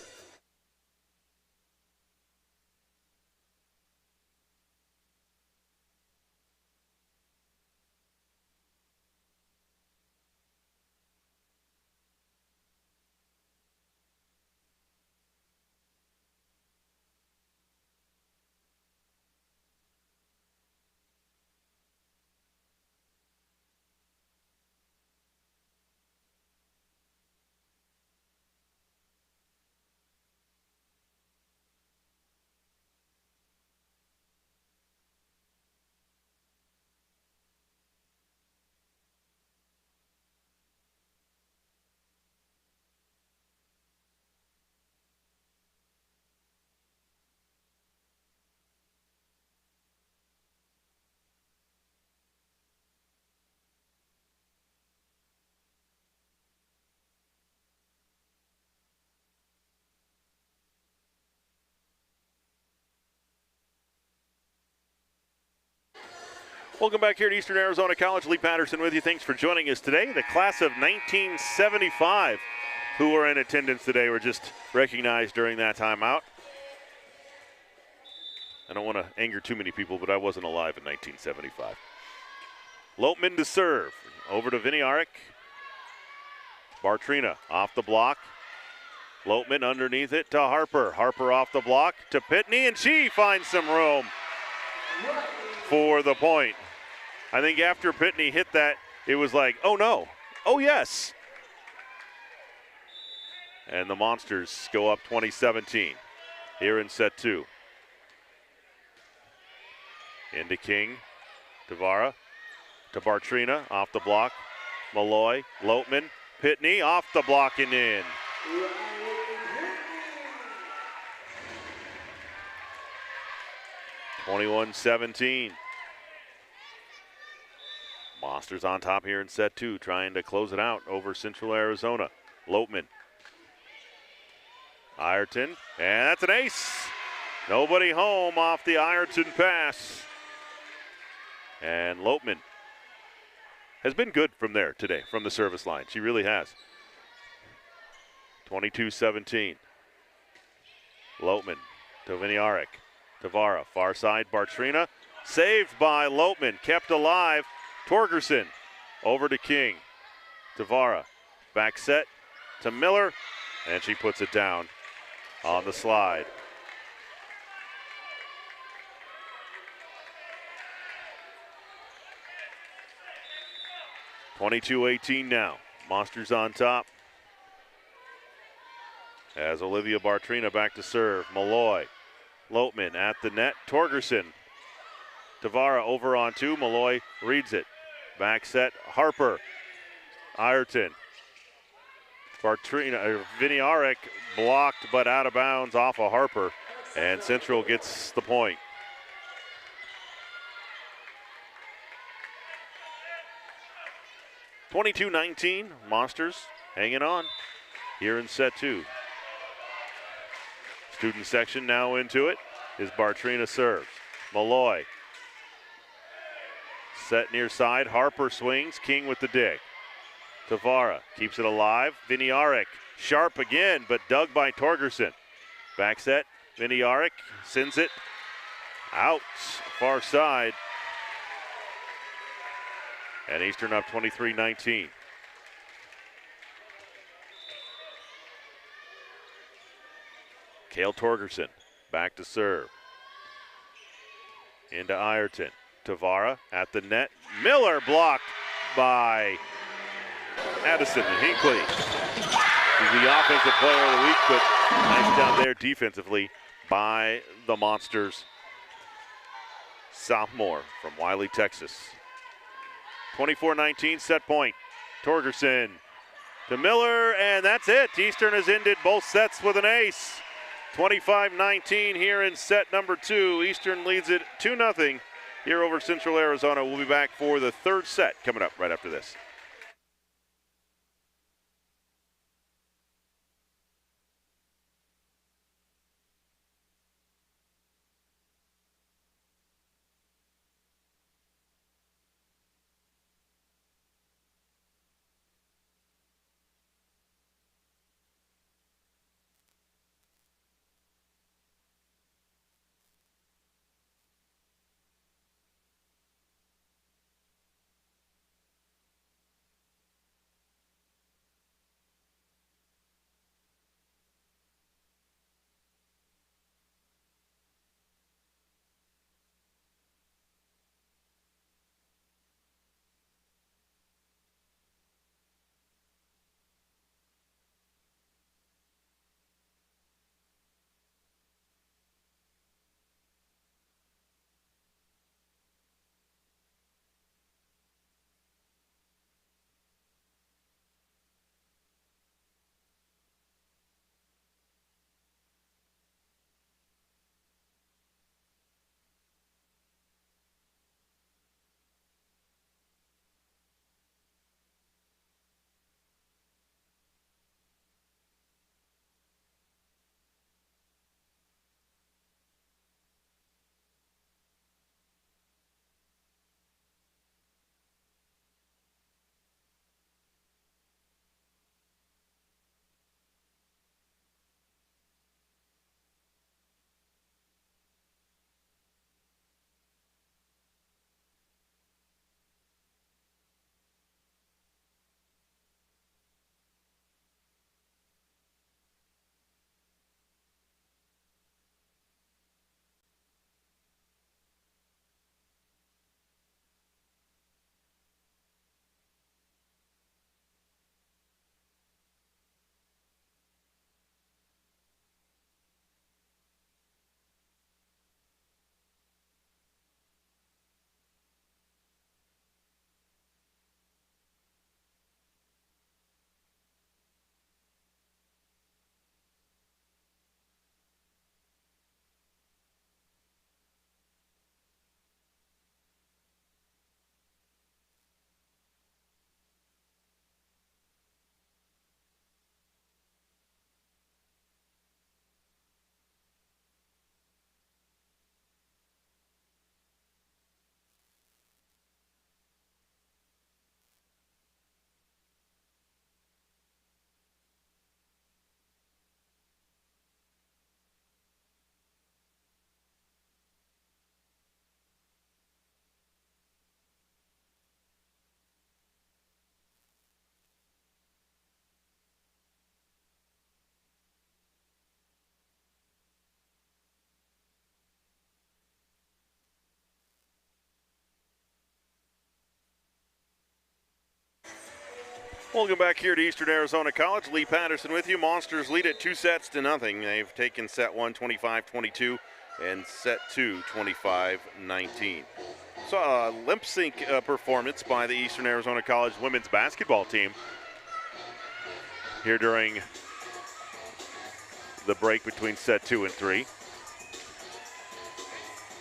Welcome back here to Eastern Arizona College. Lee Patterson with you. Thanks for joining us today. The class of 1975 who were in attendance today were just recognized during that timeout. I don't want to anger too many people, but I wasn't alive in 1975. Lopeman to serve. Over to Viniarek. Bartrina off the block. Lopeman underneath it to Harper. Harper off the block to Pitney, and she finds some room for the point. I think after Pitney hit that, it was like, oh no, oh yes. And the Monsters go up 20-17 here in set 2. Into King, Tavara, to Bartrina, off the block. Malloy, Lopeman, Pitney, off the block and in. (21-17). Monsters on top here in set 2, trying to close it out over Central Arizona. Lopeman. Ireton, and that's an ace. Nobody home off the Ireton pass. And Lopeman has been good from there today, from the service line. She really has. 22-17. Lopeman to Viniarek. Tavara, far side, Bartrina. Saved by Lopeman, kept alive. Torgerson over to King. Tavara, back set to Miller, and she puts it down on the slide. (22-18) now. Monsters on top. As Olivia Bartrina back to serve. Malloy. Lopeman at the net. Torgerson. Tavara over on 2. Malloy reads it. Back set. Harper. Ireton. Bartrina. Viniarek blocked but out of bounds off of Harper. And Central gets the point. (22-19). Monsters hanging on here in set 2. Student section now into it is Bartrina serves. Malloy. Set near side. Harper swings. King with the dig. Tavara keeps it alive. Viniarek sharp again, but dug by Torgerson. Back set. Viniarek sends it out far side. And Eastern up 23-19. Cale Torgerson back to serve. Into Ireton. Tavara at the net. Miller blocked by Addison and Hinckley. He's the offensive player of the week, but nice down there defensively by the Monsters. Sophomore from Wiley, Texas. 24-19 set point. Torgerson to Miller, and that's it. Eastern has ended both sets with an ace. 25-19 here in set number 2. Eastern leads it 2-0 here over Central Arizona. We'll be back for the third set coming up right after this. Welcome back here to Eastern Arizona College. Lee Patterson with you. Monsters lead it 2-0. They've taken set 1 25-22 and set 2 25-19. So a lip sync performance by the Eastern Arizona College women's basketball team here during the break between set 2 and 3.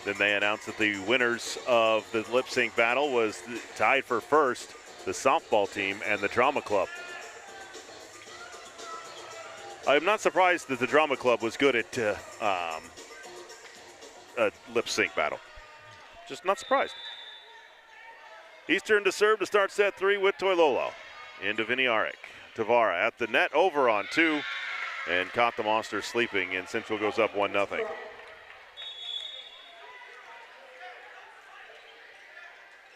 Then they announced that the winners of the lip sync battle was tied for first, the softball team and the drama club. I'm not surprised that the drama club was good at a lip sync battle. Just not surprised. Eastern to serve to start set 3 with Toilolo. Into Viniarek. Tavara at the net, over on 2, and caught the Monsters sleeping, and Central goes up 1-0.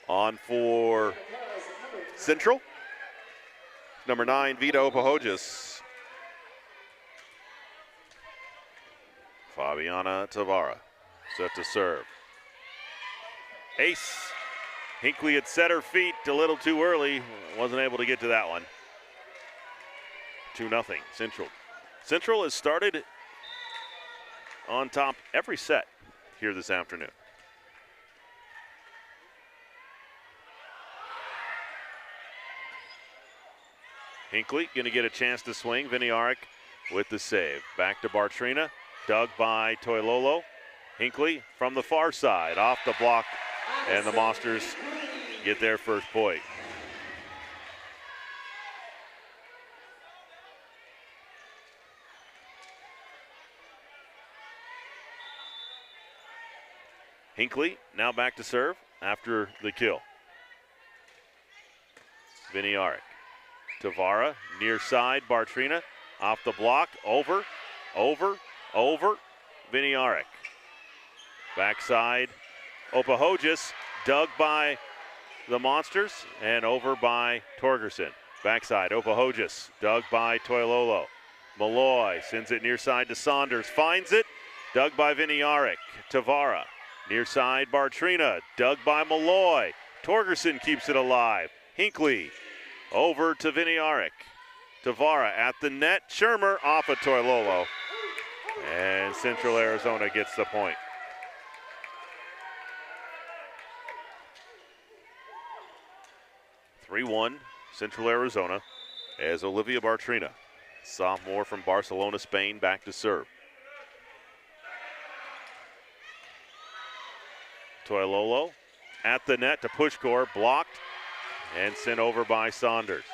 On for Central, number 9, Vita Opahojas. Fabiana Tavara set to serve. Ace. Hinckley had set her feet a little too early. Wasn't able to get to that one. 2-0 Central. Central has started on top every set here this afternoon. Hinckley going to get a chance to swing. Viniarek with the save. Back to Bartrina. Dug by Toilolo. Hinckley from the far side. Off the block. And the Monsters get their first point. Hinckley now back to serve after the kill. Viniarek. Tavara, near side, Bartrina, off the block, over, Viniarek. Backside, Opahojas, dug by the Monsters, and over by Torgerson. Backside, Opahojas, dug by Toilolo. Malloy sends it near side to Saunders, finds it, dug by Viniarek. Tavara, near side, Bartrina, dug by Malloy. Torgerson keeps it alive. Hinckley, over to Viniarek. Tavara at the net. Shermer off of Toilolo. And Central Arizona gets the point. (3-1) Central Arizona as Olivia Bartrina, sophomore from Barcelona, Spain, back to serve. Toilolo at the net to Pushkor, blocked and sent over by Saunders.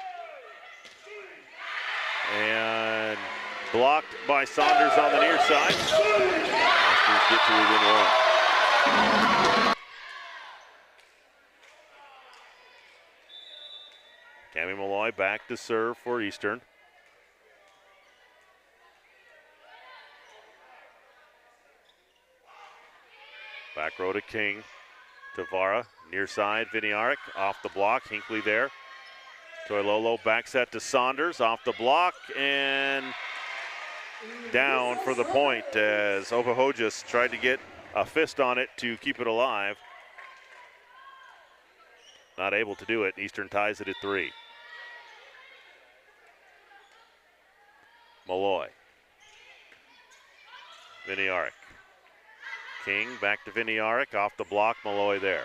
And blocked by Saunders on the near side. Monsters get to within 1. Cami Malloy back to serve for Eastern. Back row to King. Tavara, near side, Viniarek, off the block, Hinckley there. Toilolo back set to Saunders, off the block, and down for the point as Opahojas tried to get a fist on it to keep it alive. Not able to do it. Eastern ties it at 3. Malloy. Viniarek. King back to Viniarek, off the block, Malloy there.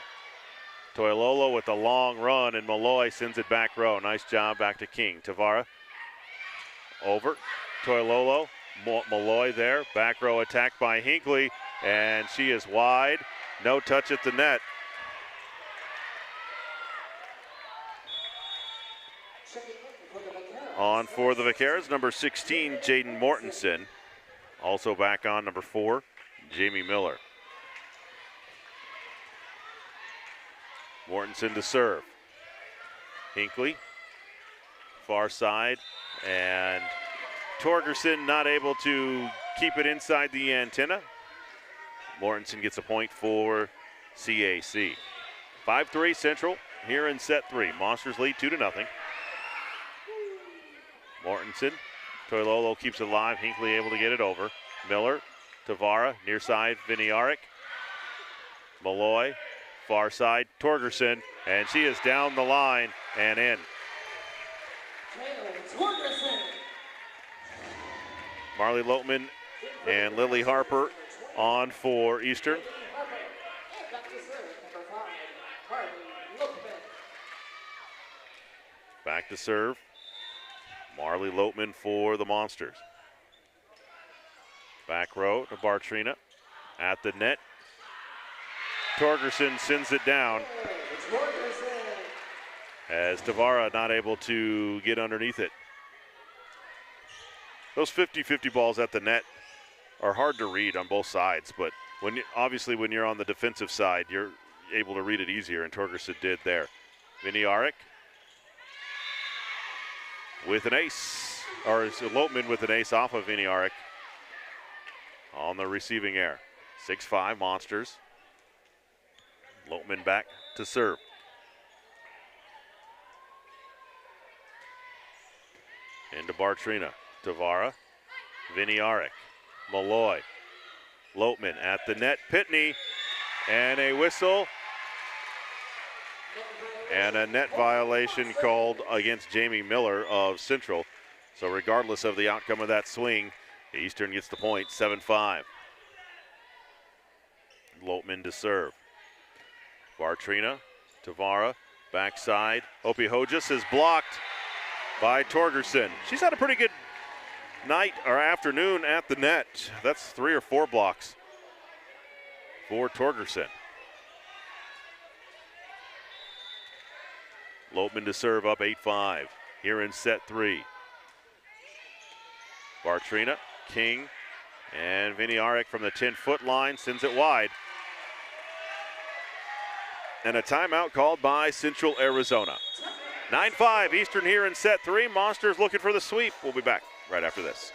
Toilolo with a long run, and Malloy sends it back row. Nice job back to King. Tavara over. Toilolo, Malloy there. Back row attack by Hinckley, and she is wide. No touch at the net. On for the Vaqueras, number 16, Jaden Mortensen. Also back on number 4, Jamie Miller. Mortensen to serve. Hinckley, far side, and Torgerson not able to keep it inside the antenna. Mortensen gets a point for CAC. 5-3 Central here in set 3. Monsters lead 2-0. Mortensen, Toilolo keeps it alive. Hinckley able to get it over. Miller, Tavara, near side, Viniarek. Malloy, far side, Torgerson, and she is down the line and in. Marley Lopeman and Lily Harper on for Eastern. Back to serve. Marley Lopeman for the Monsters. Back row to Bartrina. At the net. Torgerson sends it down. As Tavara not able to get underneath it. Those 50-50 balls at the net are hard to read on both sides, but obviously when you're on the defensive side, you're able to read it easier, and Torgerson did there. Viniarek with an ace, or is Lopeman with an ace off of Viniarek on the receiving air. 6-5 Monsters. Lopeman back to serve. Into Bartrina. Tavara, Viniarek, Malloy, Lopeman at the net, Pitney, and a whistle, and a net violation called against Jamie Miller of Central. So regardless of the outcome of that swing, Eastern gets the point, 7-5. Lopeman to serve. Bartrina, Tavara, backside. Opie Hojas is blocked by Torgerson. She's had a pretty good night or afternoon at the net. That's 3 or 4 blocks for Torgerson. Lopeman to serve up 8-5 here in set 3. Bartrina, King, and Viniarek from the 10-foot line sends it wide. And a timeout called by Central Arizona. 9-5 Eastern here in set 3. Monsters looking for the sweep. We'll be back right after this.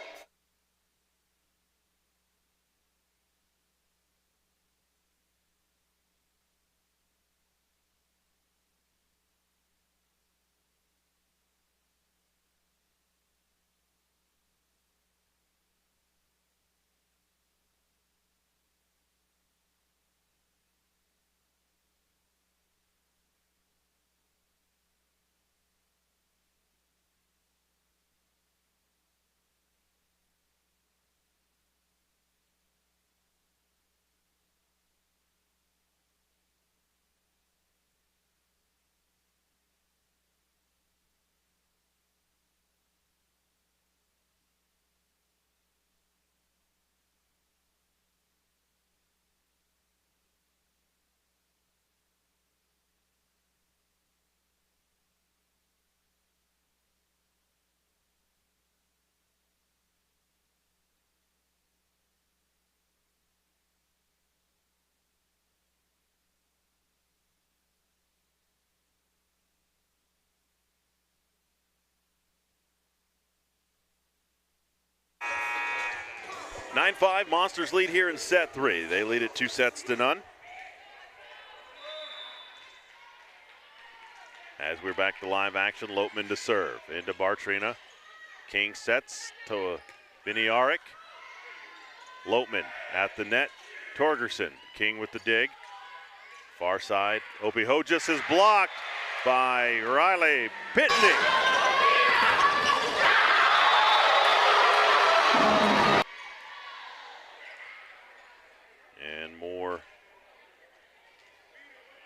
Nine 9-5, Monsters lead here in set 3. They lead it 2-0. As we're back to live action, Lopeman to serve. Into Bartrina. King sets to Viniarek. Lopeman at the net. Torgerson. King with the dig. Far side. Opie Hojas is blocked by Riley Pitney. And more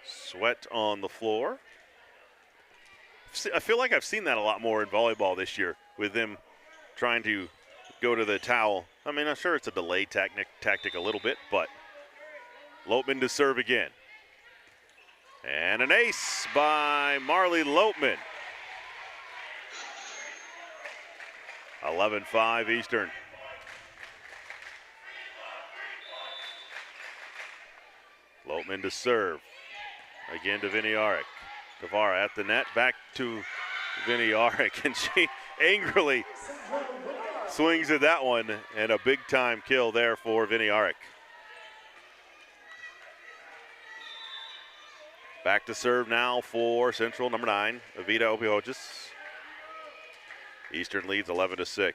sweat on the floor. I feel like I've seen that a lot more in volleyball this year with them trying to go to the towel. I mean, I'm sure it's a delay tactic a little bit, but Lopeman to serve again. And an ace by Marley Lopeman. 11-5 Eastern. Lopeman to serve. Again to Viniarek. Tavara at the net, back to Viniarek, and she angrily swings at that one, and a big-time kill there for Viniarek. Back to serve now for Central, number 9, Evita Opie Hojas. Eastern leads 11-6.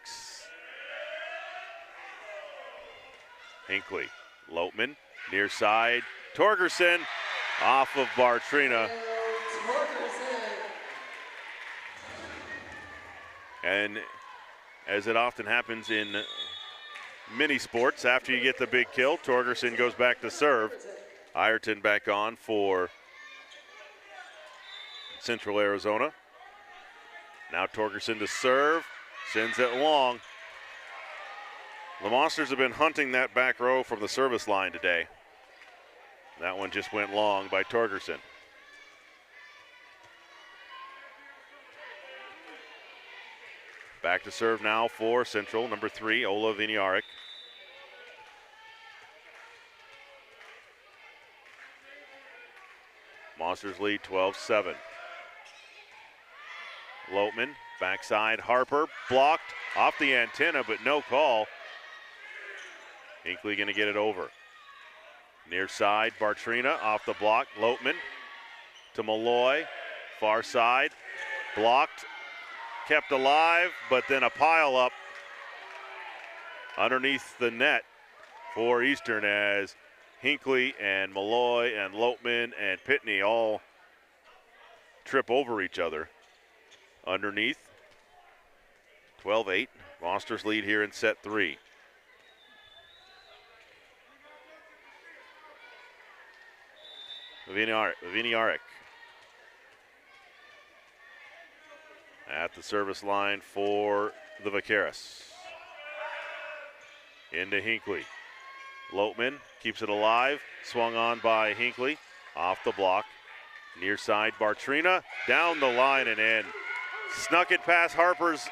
Hinckley, Lopeman, near side, Torgerson, off of And as it often happens in mini sports, after you get the big kill, Torgerson goes back to serve. Ireton back on for Central Arizona. Now Torgerson to serve, sends it long. The Monsters have been hunting that back row from the service line today. That one just went long by Torgerson. Back to serve now for Central, number 3, Ola Viniarek. Monsters lead 12-7. Lotman, backside, Harper, blocked off the antenna, but no call. Hinckley gonna get it over. Near side, Bartrina off the block. Lotman to Malloy, far side, blocked, kept alive, but then a pile up underneath the net for Eastern as Hinckley and Malloy and Lotman and Pitney all trip over each other. Underneath, 12-8. Monsters lead here in set 3. Viniarek at the service line for the Vaqueros. Into Hinckley. Lotman keeps it alive. Swung on by Hinckley. Off the block. Near side, Bartrina. Down the line and in. Snuck it past Harper's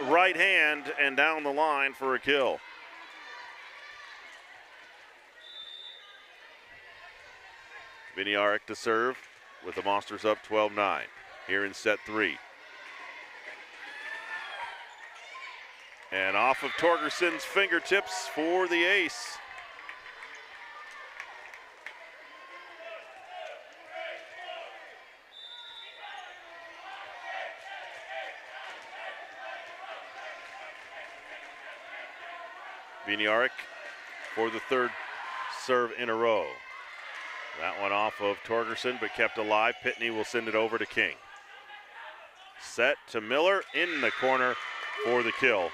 right hand and down the line for a kill. Viniarek to serve with the Monsters up 12-9 here in set 3. And off of Torgerson's fingertips for the ace. Viniarek for the 3rd serve in a row. That one off of Torgerson, but kept alive. Pitney will send it over to King. Set to Miller in the corner for the kill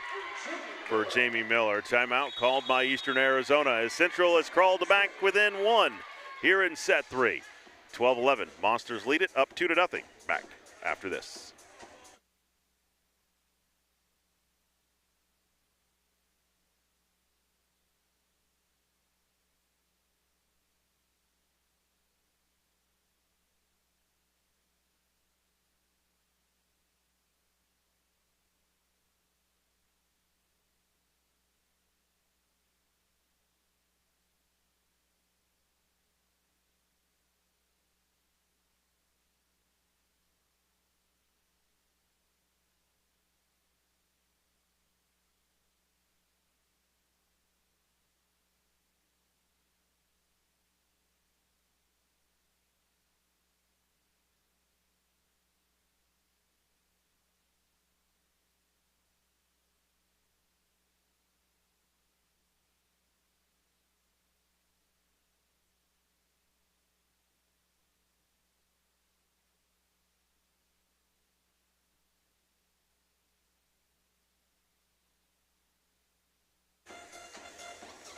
for Jamie Miller. Timeout called by Eastern Arizona as Central has crawled back within 1 here in set 3. 12-11. Monsters lead it up 2-0. Back after this.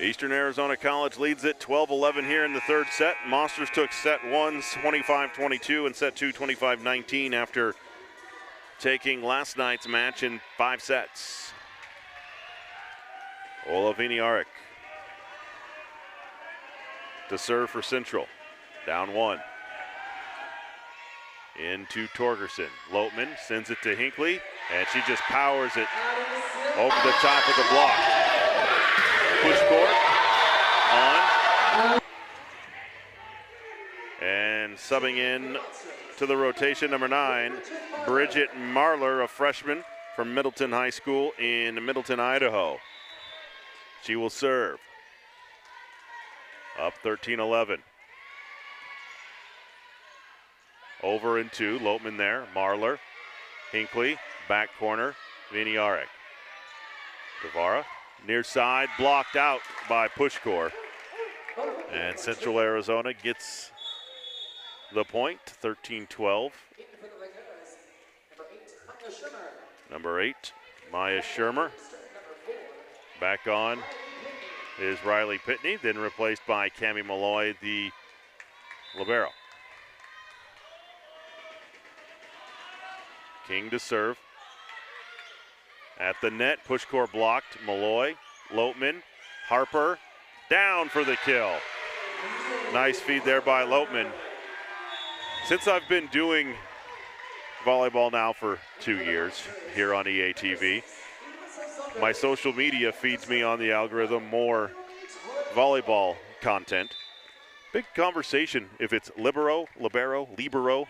Eastern Arizona College leads it 12-11 here in the 3rd set. Monsters took set 1 25-22 and set 2 25-19 after taking last night's match in 5 sets. Ola Viniarek to serve for Central. Down 1. Into Torgerson. Lotman sends it to Hinckley, and she just powers it over the top of the block. Push court on. And subbing in to the rotation, number 9, Bridget Marler, a freshman from Middleton High School in Middleton, Idaho. She will serve. Up 13-11. Over and 2, Lotman there, Marler, Hinckley, back corner, Viniarek. Guevara, near side, blocked out by Pushkor. And Central Arizona gets the point, 13-12. Number 8, Maya Shermer. Back on is Riley Pitney, then replaced by Cammie Malloy, the libero. King to serve. At the net, push core blocked. Malloy, Lopeman, Harper, down for the kill. Nice feed there by Lopeman. Since I've been doing volleyball now for 2 years here on EATV, my social media feeds me on the algorithm more volleyball content. Big conversation if it's libero, libero, libero.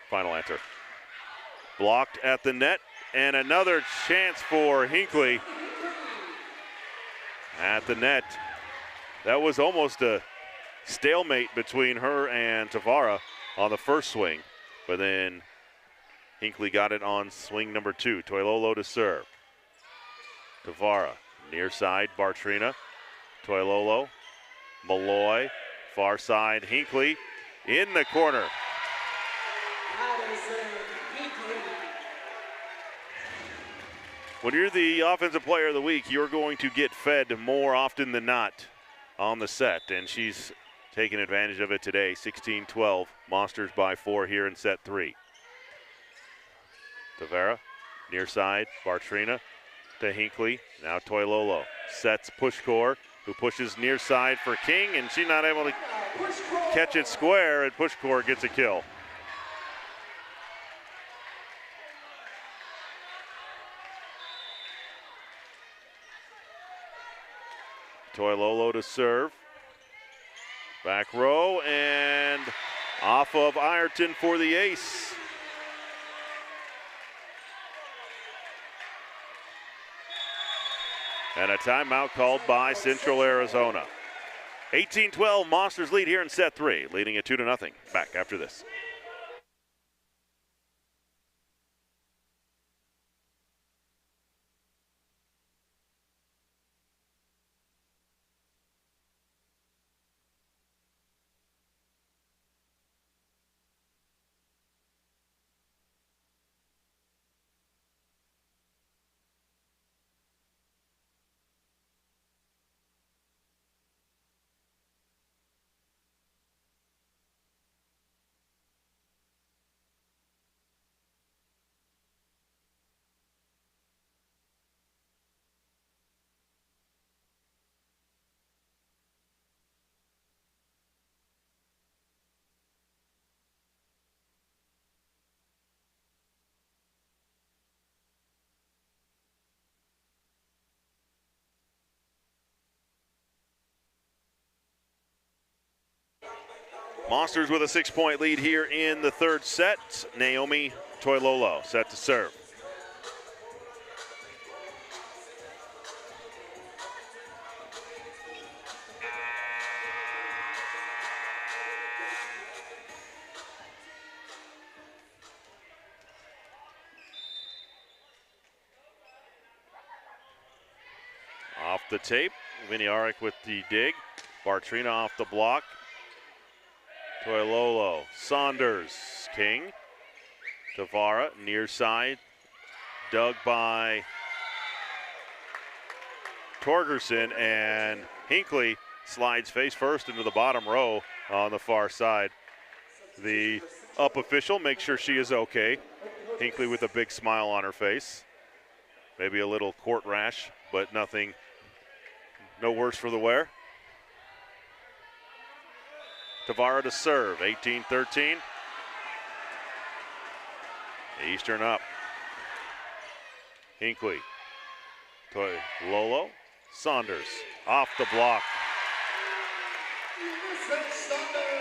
Final answer. Blocked at the net, and another chance for Hinckley at the net. That was almost a stalemate between her and Tavara on the first swing, but then Hinckley got it on swing number 2. Toilolo to serve. Tavara, near side, Bartrina. Toilolo, Malloy, far side, Hinckley in the corner. When you're the offensive player of the week, you're going to get fed more often than not on the set, and she's taking advantage of it today. 16-12, Monsters by 4 here in set 3. Tavera, near side, Bartrina to Hinckley. Now Toilolo sets Pushcore, who pushes near side for King, and she's not able to catch it square, and Pushcore gets a kill. Toilolo to serve. Back row and off of Ireton for the ace. And a timeout called by Central Arizona. 18-12, Monsters lead here in set 3, leading it 2-0. Back after this. Monsters with a 6-point lead here in the third set. Naomi Toilolo set to serve. Off the tape, Viniarek with the dig. Bartrina off the block. Toilolo, Saunders, King. Tavara, near side. Dug by Torgerson, and Hinckley slides face first into the bottom row on the far side. The up official makes sure she is okay. Hinckley with a big smile on her face. Maybe a little court rash, but nothing, no worse for the wear. Tavara to serve, 18-13. Eastern up. Hinckley. Toilolo. Saunders off the block.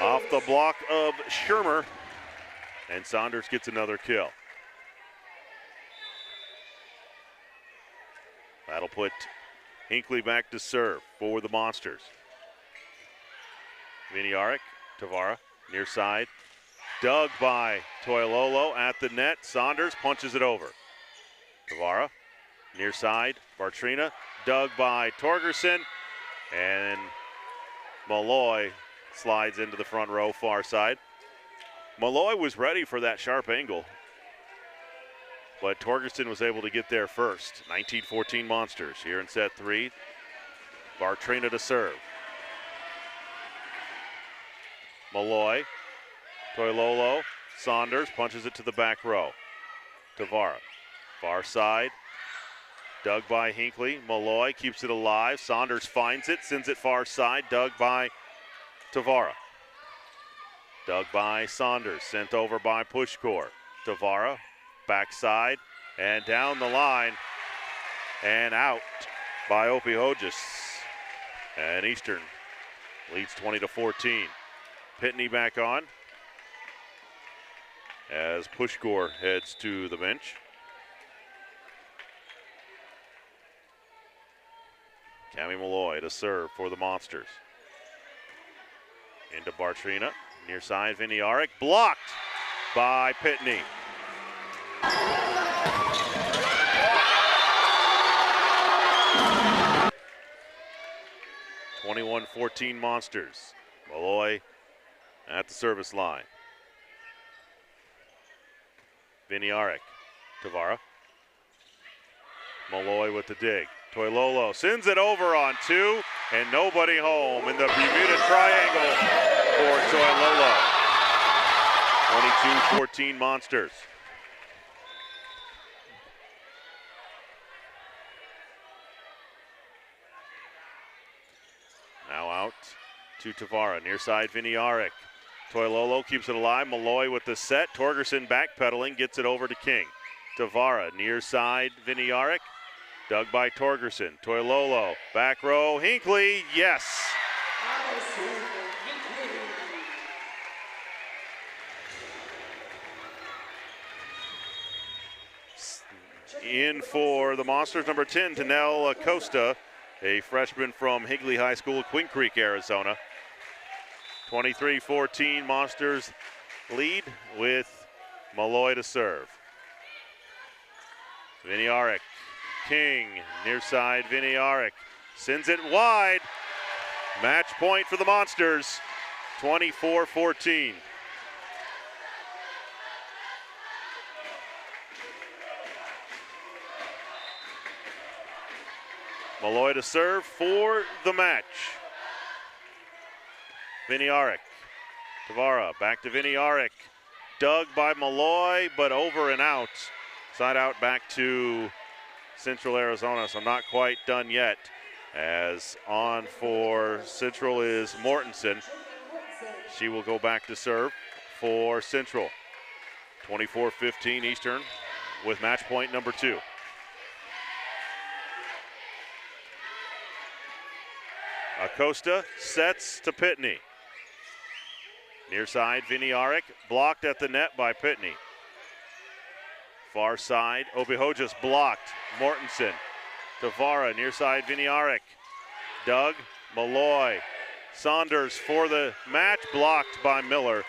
Off the block of Shermer. And Saunders gets another kill. That'll put Hinckley back to serve for the Monsters. Viniarek, Tavara, near side. Dug by Toilolo at the net. Saunders punches it over. Tavara, near side. Bartrina, dug by Torgerson. And Malloy slides into the front row, far side. Malloy was ready for that sharp angle. but Torgerson was able to get there first. 19-14 Monsters here in set 3. Bartrina to serve. Malloy, Toilolo, Saunders punches it to the back row. Tavara, far side, dug by Hinckley. Malloy keeps it alive. Saunders finds it, sends it far side, dug by Tavara. Dug by Saunders, sent over by Pushkor. Tavara, backside, and down the line, and out by Opihogis. And Eastern leads 20-14. Pitney back on as Pushkor heads to the bench. Cami Malloy to serve for the Monsters. Into Bartrina, near side Viniarek, blocked by Pitney. (21-14) Monsters. Malloy at the service line. Viniarek, Tavara. Malloy with the dig. Toilolo sends it over on 2, and nobody home in the Bermuda Triangle for Toilolo. 22-14 Monsters. Now out to Tavara, near side Viniarek. Toilolo keeps it alive. Malloy with the set. Torgerson backpedaling, gets it over to King. Tavara, near side Viniarek. Dug by Torgerson. Toilolo, back row. Hinckley, yes. In for the Monsters, number 10, Tanel Acosta, a freshman from Higley High School, Queen Creek, Arizona. 23-14, Monsters lead with Malloy to serve. Viniarek, King, near side Viniarek, sends it wide. Match point for the Monsters, 24-14. Malloy to serve for the match. Viniarek, Tavara, back to Viniarek. Dug by Malloy, but over and out. Side out back to Central Arizona, so not quite done yet. As on for Central is Mortensen. She will go back to serve for Central. 24-15 Eastern with match point number 2. Acosta sets to Pitney. Near side, Viniarek, blocked at the net by Pitney. Far side, Opihogis blocked. Mortensen, Tavara, near side, Viniarek. Dug, Malloy. Saunders for the match, blocked by Miller.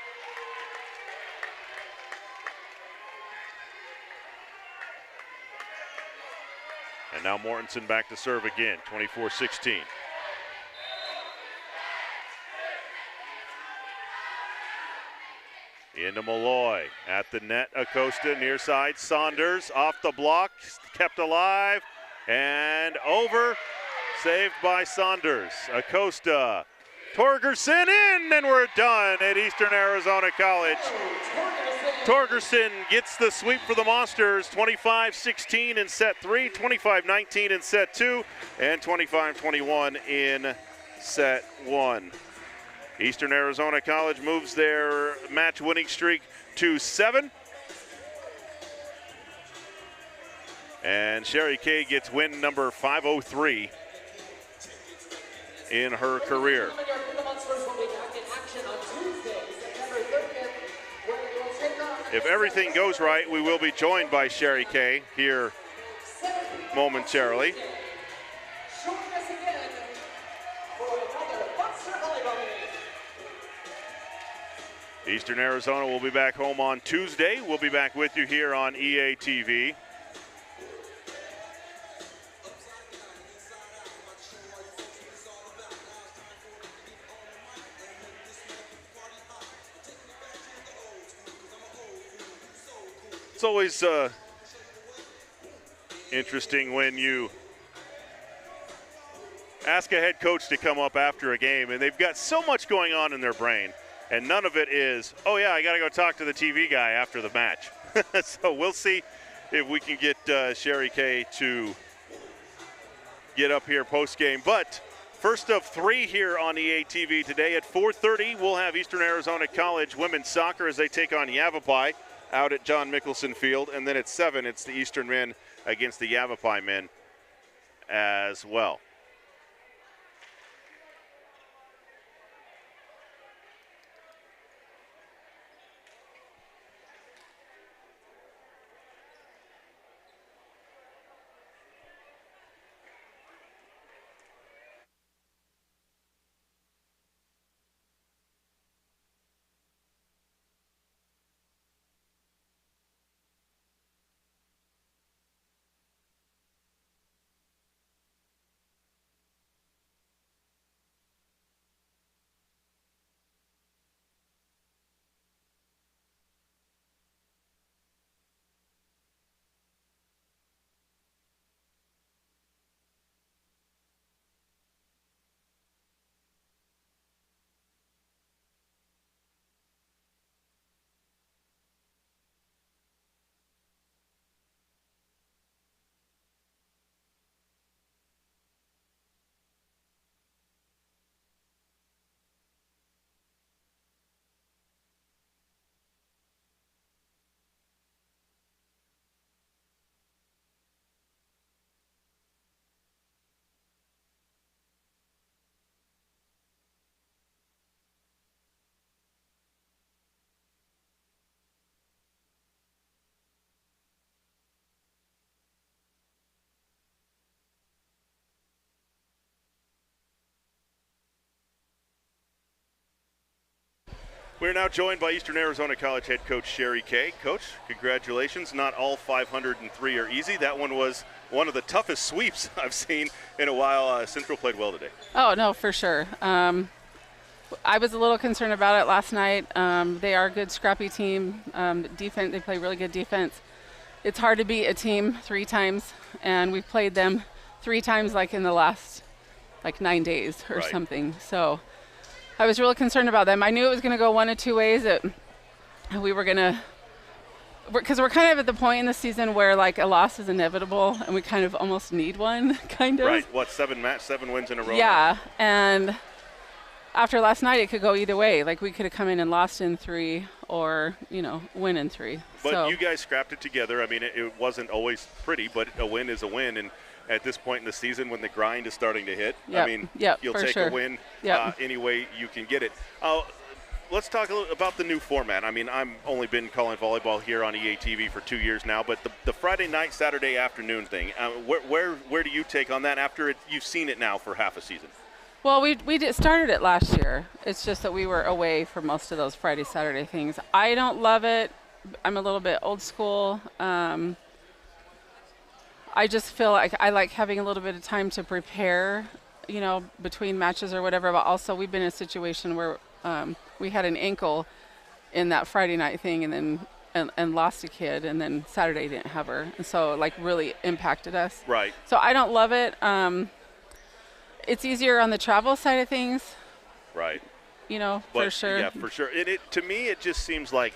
And now Mortensen back to serve again, 24-16. Into Malloy, at the net, Acosta, near side, Saunders, off the block, kept alive, and over, saved by Saunders. Acosta, Torgerson in, and we're done at Eastern Arizona College. Torgerson gets the sweep for the Monsters, 25-16 in set 3, 25-19 in set 2, and 25-21 in set 1. Eastern Arizona College moves their match-winning streak to 7. And Sherry Kay gets win number 503 in her career. If everything goes right, we will be joined by Sherry Kay here momentarily. Eastern Arizona will be back home on Tuesday. We'll be back with you here on EATV. It's always Interesting when you ask a head coach to come up after a game and they've got so much going on in their brain, and none of it is, oh yeah, I got to go talk to the TV guy after the match. So we'll see if we can get Sherry Kay to get up here post-game. But first of 3 here on EATV today at 4:30, we'll have Eastern Arizona College women's soccer as they take on Yavapai out at John Mickelson Field. And then at 7, it's the Eastern men against the Yavapai men as well. We're now joined by Eastern Arizona College head coach Sherry Kay. Coach, congratulations. Not all 503 are easy. That one was one of the toughest sweeps I've seen in a while. Central played well today. Oh, no, for sure. I was a little concerned about it last night. They are a good, scrappy team. Defense, they play really good defense. It's hard to beat a team 3 times, and we've played them 3 times like in the last 9 days or something. So I was really concerned about them. I knew it was going to go one of 2 ways. That we were going to, because we're kind of at the point in the season where a loss is inevitable, and we kind of almost need one, kind of. Right. What, 7 wins in a row? Yeah, and after last night, it could go either way. We could have come in and lost in 3, or win in 3. But you guys scrapped it together. I mean, it wasn't always pretty, but a win is a win, and at this point in the season when the grind is starting to hit, I mean, you'll take a win any way you can get it. Let's talk a little about the new format. I mean, I've only been calling volleyball here on EATV for 2 years now, but the Friday night, Saturday afternoon thing, where do you take on that after you've seen it now for half a season? Well, we started it last year. It's just that we were away for most of those Friday, Saturday things. I don't love it. I'm a little bit old school. I just feel like I like having a little bit of time to prepare, between matches or whatever. But also, we've been in a situation where we had an ankle in that Friday night thing, and then and lost a kid, and then Saturday didn't have her, and so really impacted us. Right. So I don't love it. It's easier on the travel side of things. Right. For sure. Yeah, for sure. To me, it just seems like,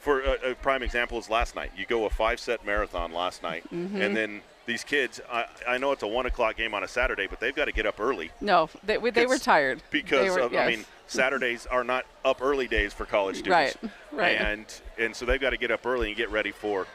for a prime example is last night. You go a 5-set marathon last night, and then these kids, I know it's a 1 o'clock game on a Saturday, but they've got to get up early. No, they were tired. Because, I mean, Saturdays are not up early days for college students. Right. And so they've got to get up early and get ready for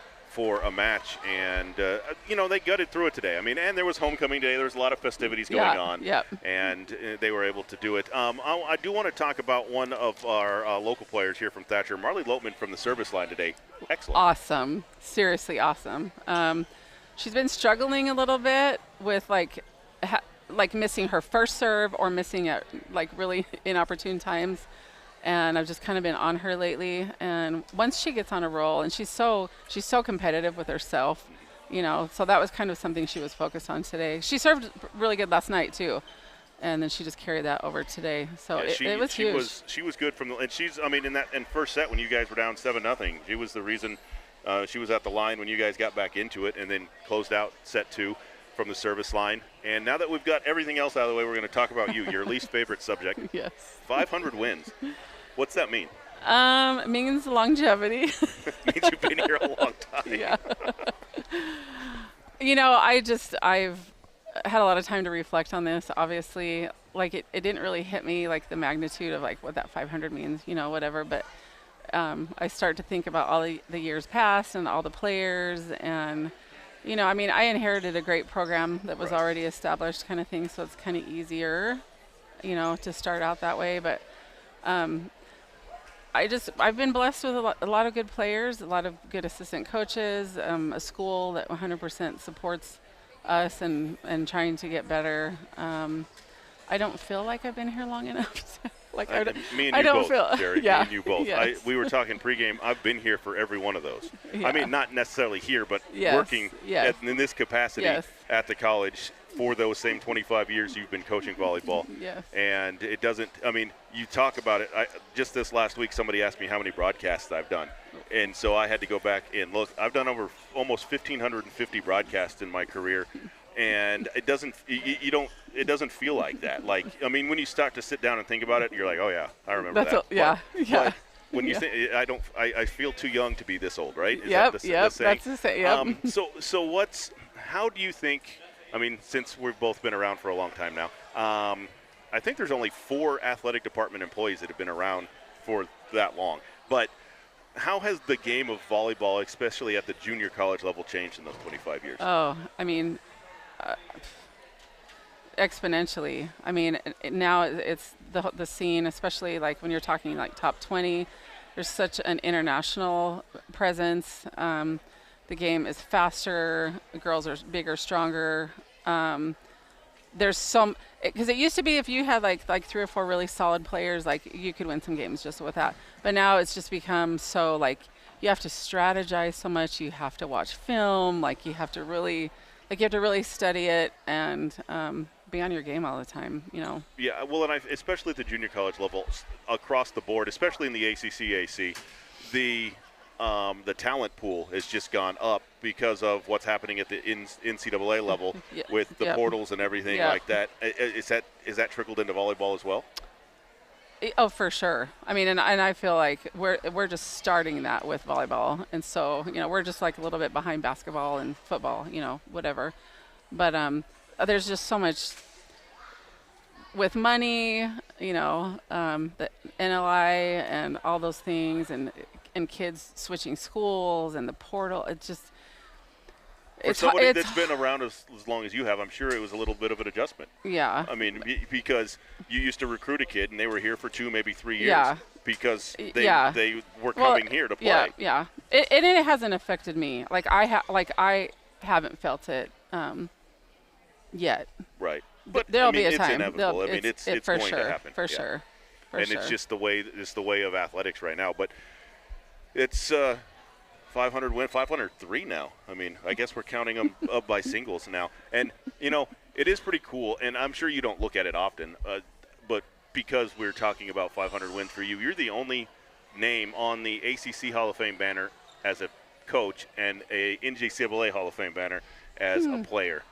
a match, and they gutted through it today. I mean, and there was homecoming day. There was a lot of festivities going on, and they were able to do it. I do want to talk about one of our local players here from Thatcher, Marley Lopman, from the service line today. Excellent. Awesome. Seriously awesome. She's been struggling a little bit with missing her first serve or missing at really inopportune times. And I've just kind of been on her lately. And once she gets on a roll, and she's so competitive with herself, so that was kind of something she was focused on today. She served really good last night too, and then she just carried that over today. So it was huge. She was good from the, and she's, I mean, in first set when you guys were down 7-0, she was the reason She was at the line when you guys got back into it and then closed out set 2 from the service line. And now that we've got everything else out of the way, we're going to talk about you, your least favorite subject. Yes. 500 wins. What's that mean? It means longevity. Means you've been here a long time. Yeah. I've had a lot of time to reflect on this. Obviously, like it didn't really hit me like the magnitude of like what that 500 means, whatever. But I start to think about all the years past and all the players and, I inherited a great program that was already established kind of thing. So it's kind of easier, to start out that way. But I've been blessed with a lot of good players, a lot of good assistant coaches, a school that 100% supports us and trying to get better. I don't feel like I've been here long enough. Me and you both, Jerry. Yeah. Me and you both. Yes. We were talking pregame. I've been here for every one of those. Yeah. I mean, not necessarily here, but Yes. working Yes. in this capacity Yes. at the college for those same 25 years you've been coaching volleyball. Yes. And it doesn't, you talk about it. Just this last week, somebody asked me how many broadcasts I've done. And so I had to go back and look. I've done over almost 1,550 broadcasts in my career. And it doesn't feel like that. Like, when you start to sit down and think about it, you're like, oh yeah, I remember that. Yeah. When you think, I feel too young to be this old, right? Is Yep. that the Yep. saying? That's the same. Yep. So how do you think, since we've both been around for a long time now, I think there's only 4 athletic department employees that have been around for that long. But how has the game of volleyball, especially at the junior college level, changed in those 25 years? Oh, exponentially. Now it's the scene, especially like when you're talking like top 20. There's such an international presence. The game is faster. The girls are bigger, stronger. There's some, because it used to be if you had like 3 or 4 really solid players, like you could win some games just with that. But now it's just become so like you have to strategize so much. You have to watch film. Like you have to really study it and be on your game all the time. Yeah, well, and especially at the junior college level, across the board, especially in the ACC, EAC, the talent pool has just gone up because of what's happening at the NCAA level with the portals and everything like that. Is that trickled into volleyball as well? Oh, for sure. And I feel like we're just starting that with volleyball, and so we're just like a little bit behind basketball and football, whatever. But there's just so much with money, the NLI and all those things, and kids switching schools and the portal. It's just for somebody that's been around as long as you have, I'm sure it was a little bit of an adjustment. Yeah. Because you used to recruit a kid and they were here for 2, maybe 3 years. Yeah. Because they were coming here to play. Yeah. It hasn't affected me. Like I haven't felt it yet. Right. But there'll be a time. It's inevitable. It's for going sure, to happen. For sure. It's just the way of athletics right now. But it's 500 win, 503 now. I guess we're counting them up by singles now. And, it is pretty cool. And I'm sure you don't look at it often, but because we're talking about 500 wins for you, you're the only name on the ACC Hall of Fame banner as a coach and a NJCAA Hall of Fame banner as a player.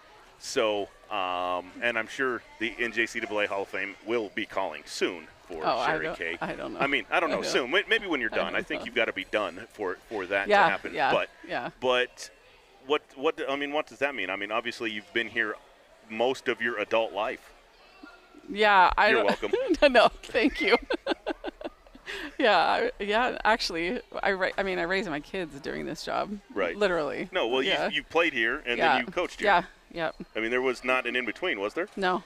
So, and I'm sure the NJCAA Hall of Fame will be calling soon for Sherry Kay. I don't know. I don't know. Soon, maybe when you're done. I think you've got to be done for that to happen. Yeah. But what does that mean? Obviously you've been here most of your adult life. Yeah, you're welcome. No, thank you. Actually, I raised my kids during this job. Right. Literally. No, well, you played here and then you coached here. Yeah. There was not an in-between, was there? No.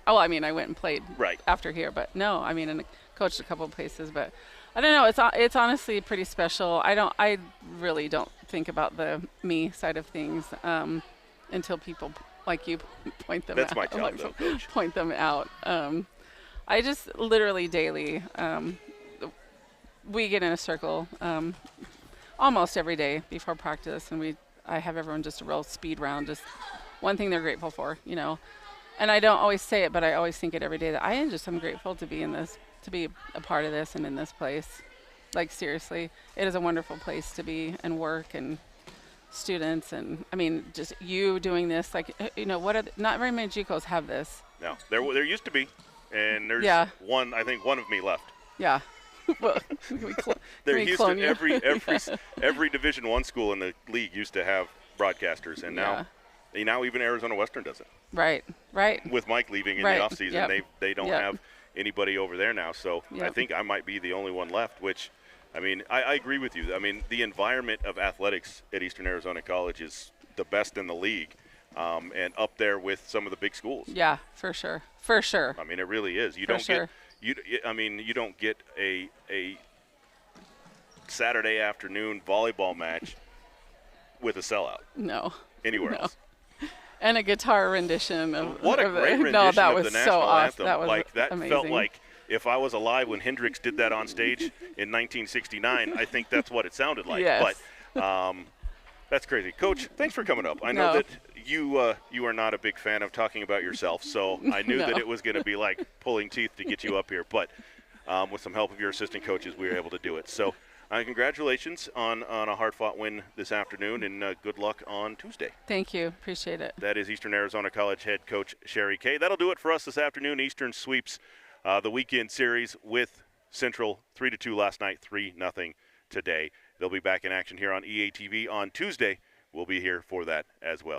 Oh, I went and played right after here, but no, and coached a couple of places, but I don't know. It's honestly pretty special. I really don't think about the me side of things until people like you point them That's out. my job, though, Coach. Point them out. I just literally daily, we get in a circle almost every day before practice, and I have everyone just a real speed round, just one thing they're grateful for, And I don't always say it, but I always think it every day that I'm grateful to be in this, to be a part of this and in this place. Like, seriously, it is a wonderful place to be and work, and students, and I mean, just you doing this, like, not very many JUCOs have this. No, there used to be, and there's one. I think one of me left. Yeah. Well, there used to every Division I school in the league used to have broadcasters, and now even Arizona Western does it. Right. With Mike leaving in the offseason, they don't have anybody over there now. So I think I might be the only one left, which, I mean, I agree with you. I mean, the environment of athletics at Eastern Arizona College is the best in the league, and up there with some of the big schools. Yeah, for sure. I mean, it really is. You don't get a Saturday afternoon volleyball match with a sellout. No. Anywhere else. And a guitar rendition of what a great rendition that of was the national so awesome. anthem. That was that amazing. Felt like if I was alive when Hendrix did that on stage in 1969, I think that's what it sounded like. Yes. But that's crazy. Coach, thanks for coming up. I know that you are not a big fan of talking about yourself, so I knew that it was going to be like pulling teeth to get you up here. But with some help of your assistant coaches, we were able to do it. So congratulations on a hard-fought win this afternoon, and good luck on Tuesday. Thank you. Appreciate it. That is Eastern Arizona College head coach Sherry Kay. That'll do it for us this afternoon. Eastern sweeps the weekend series with Central 3-2 last night, 3-0 today. They'll be back in action here on EATV on Tuesday. We'll be here for that as well.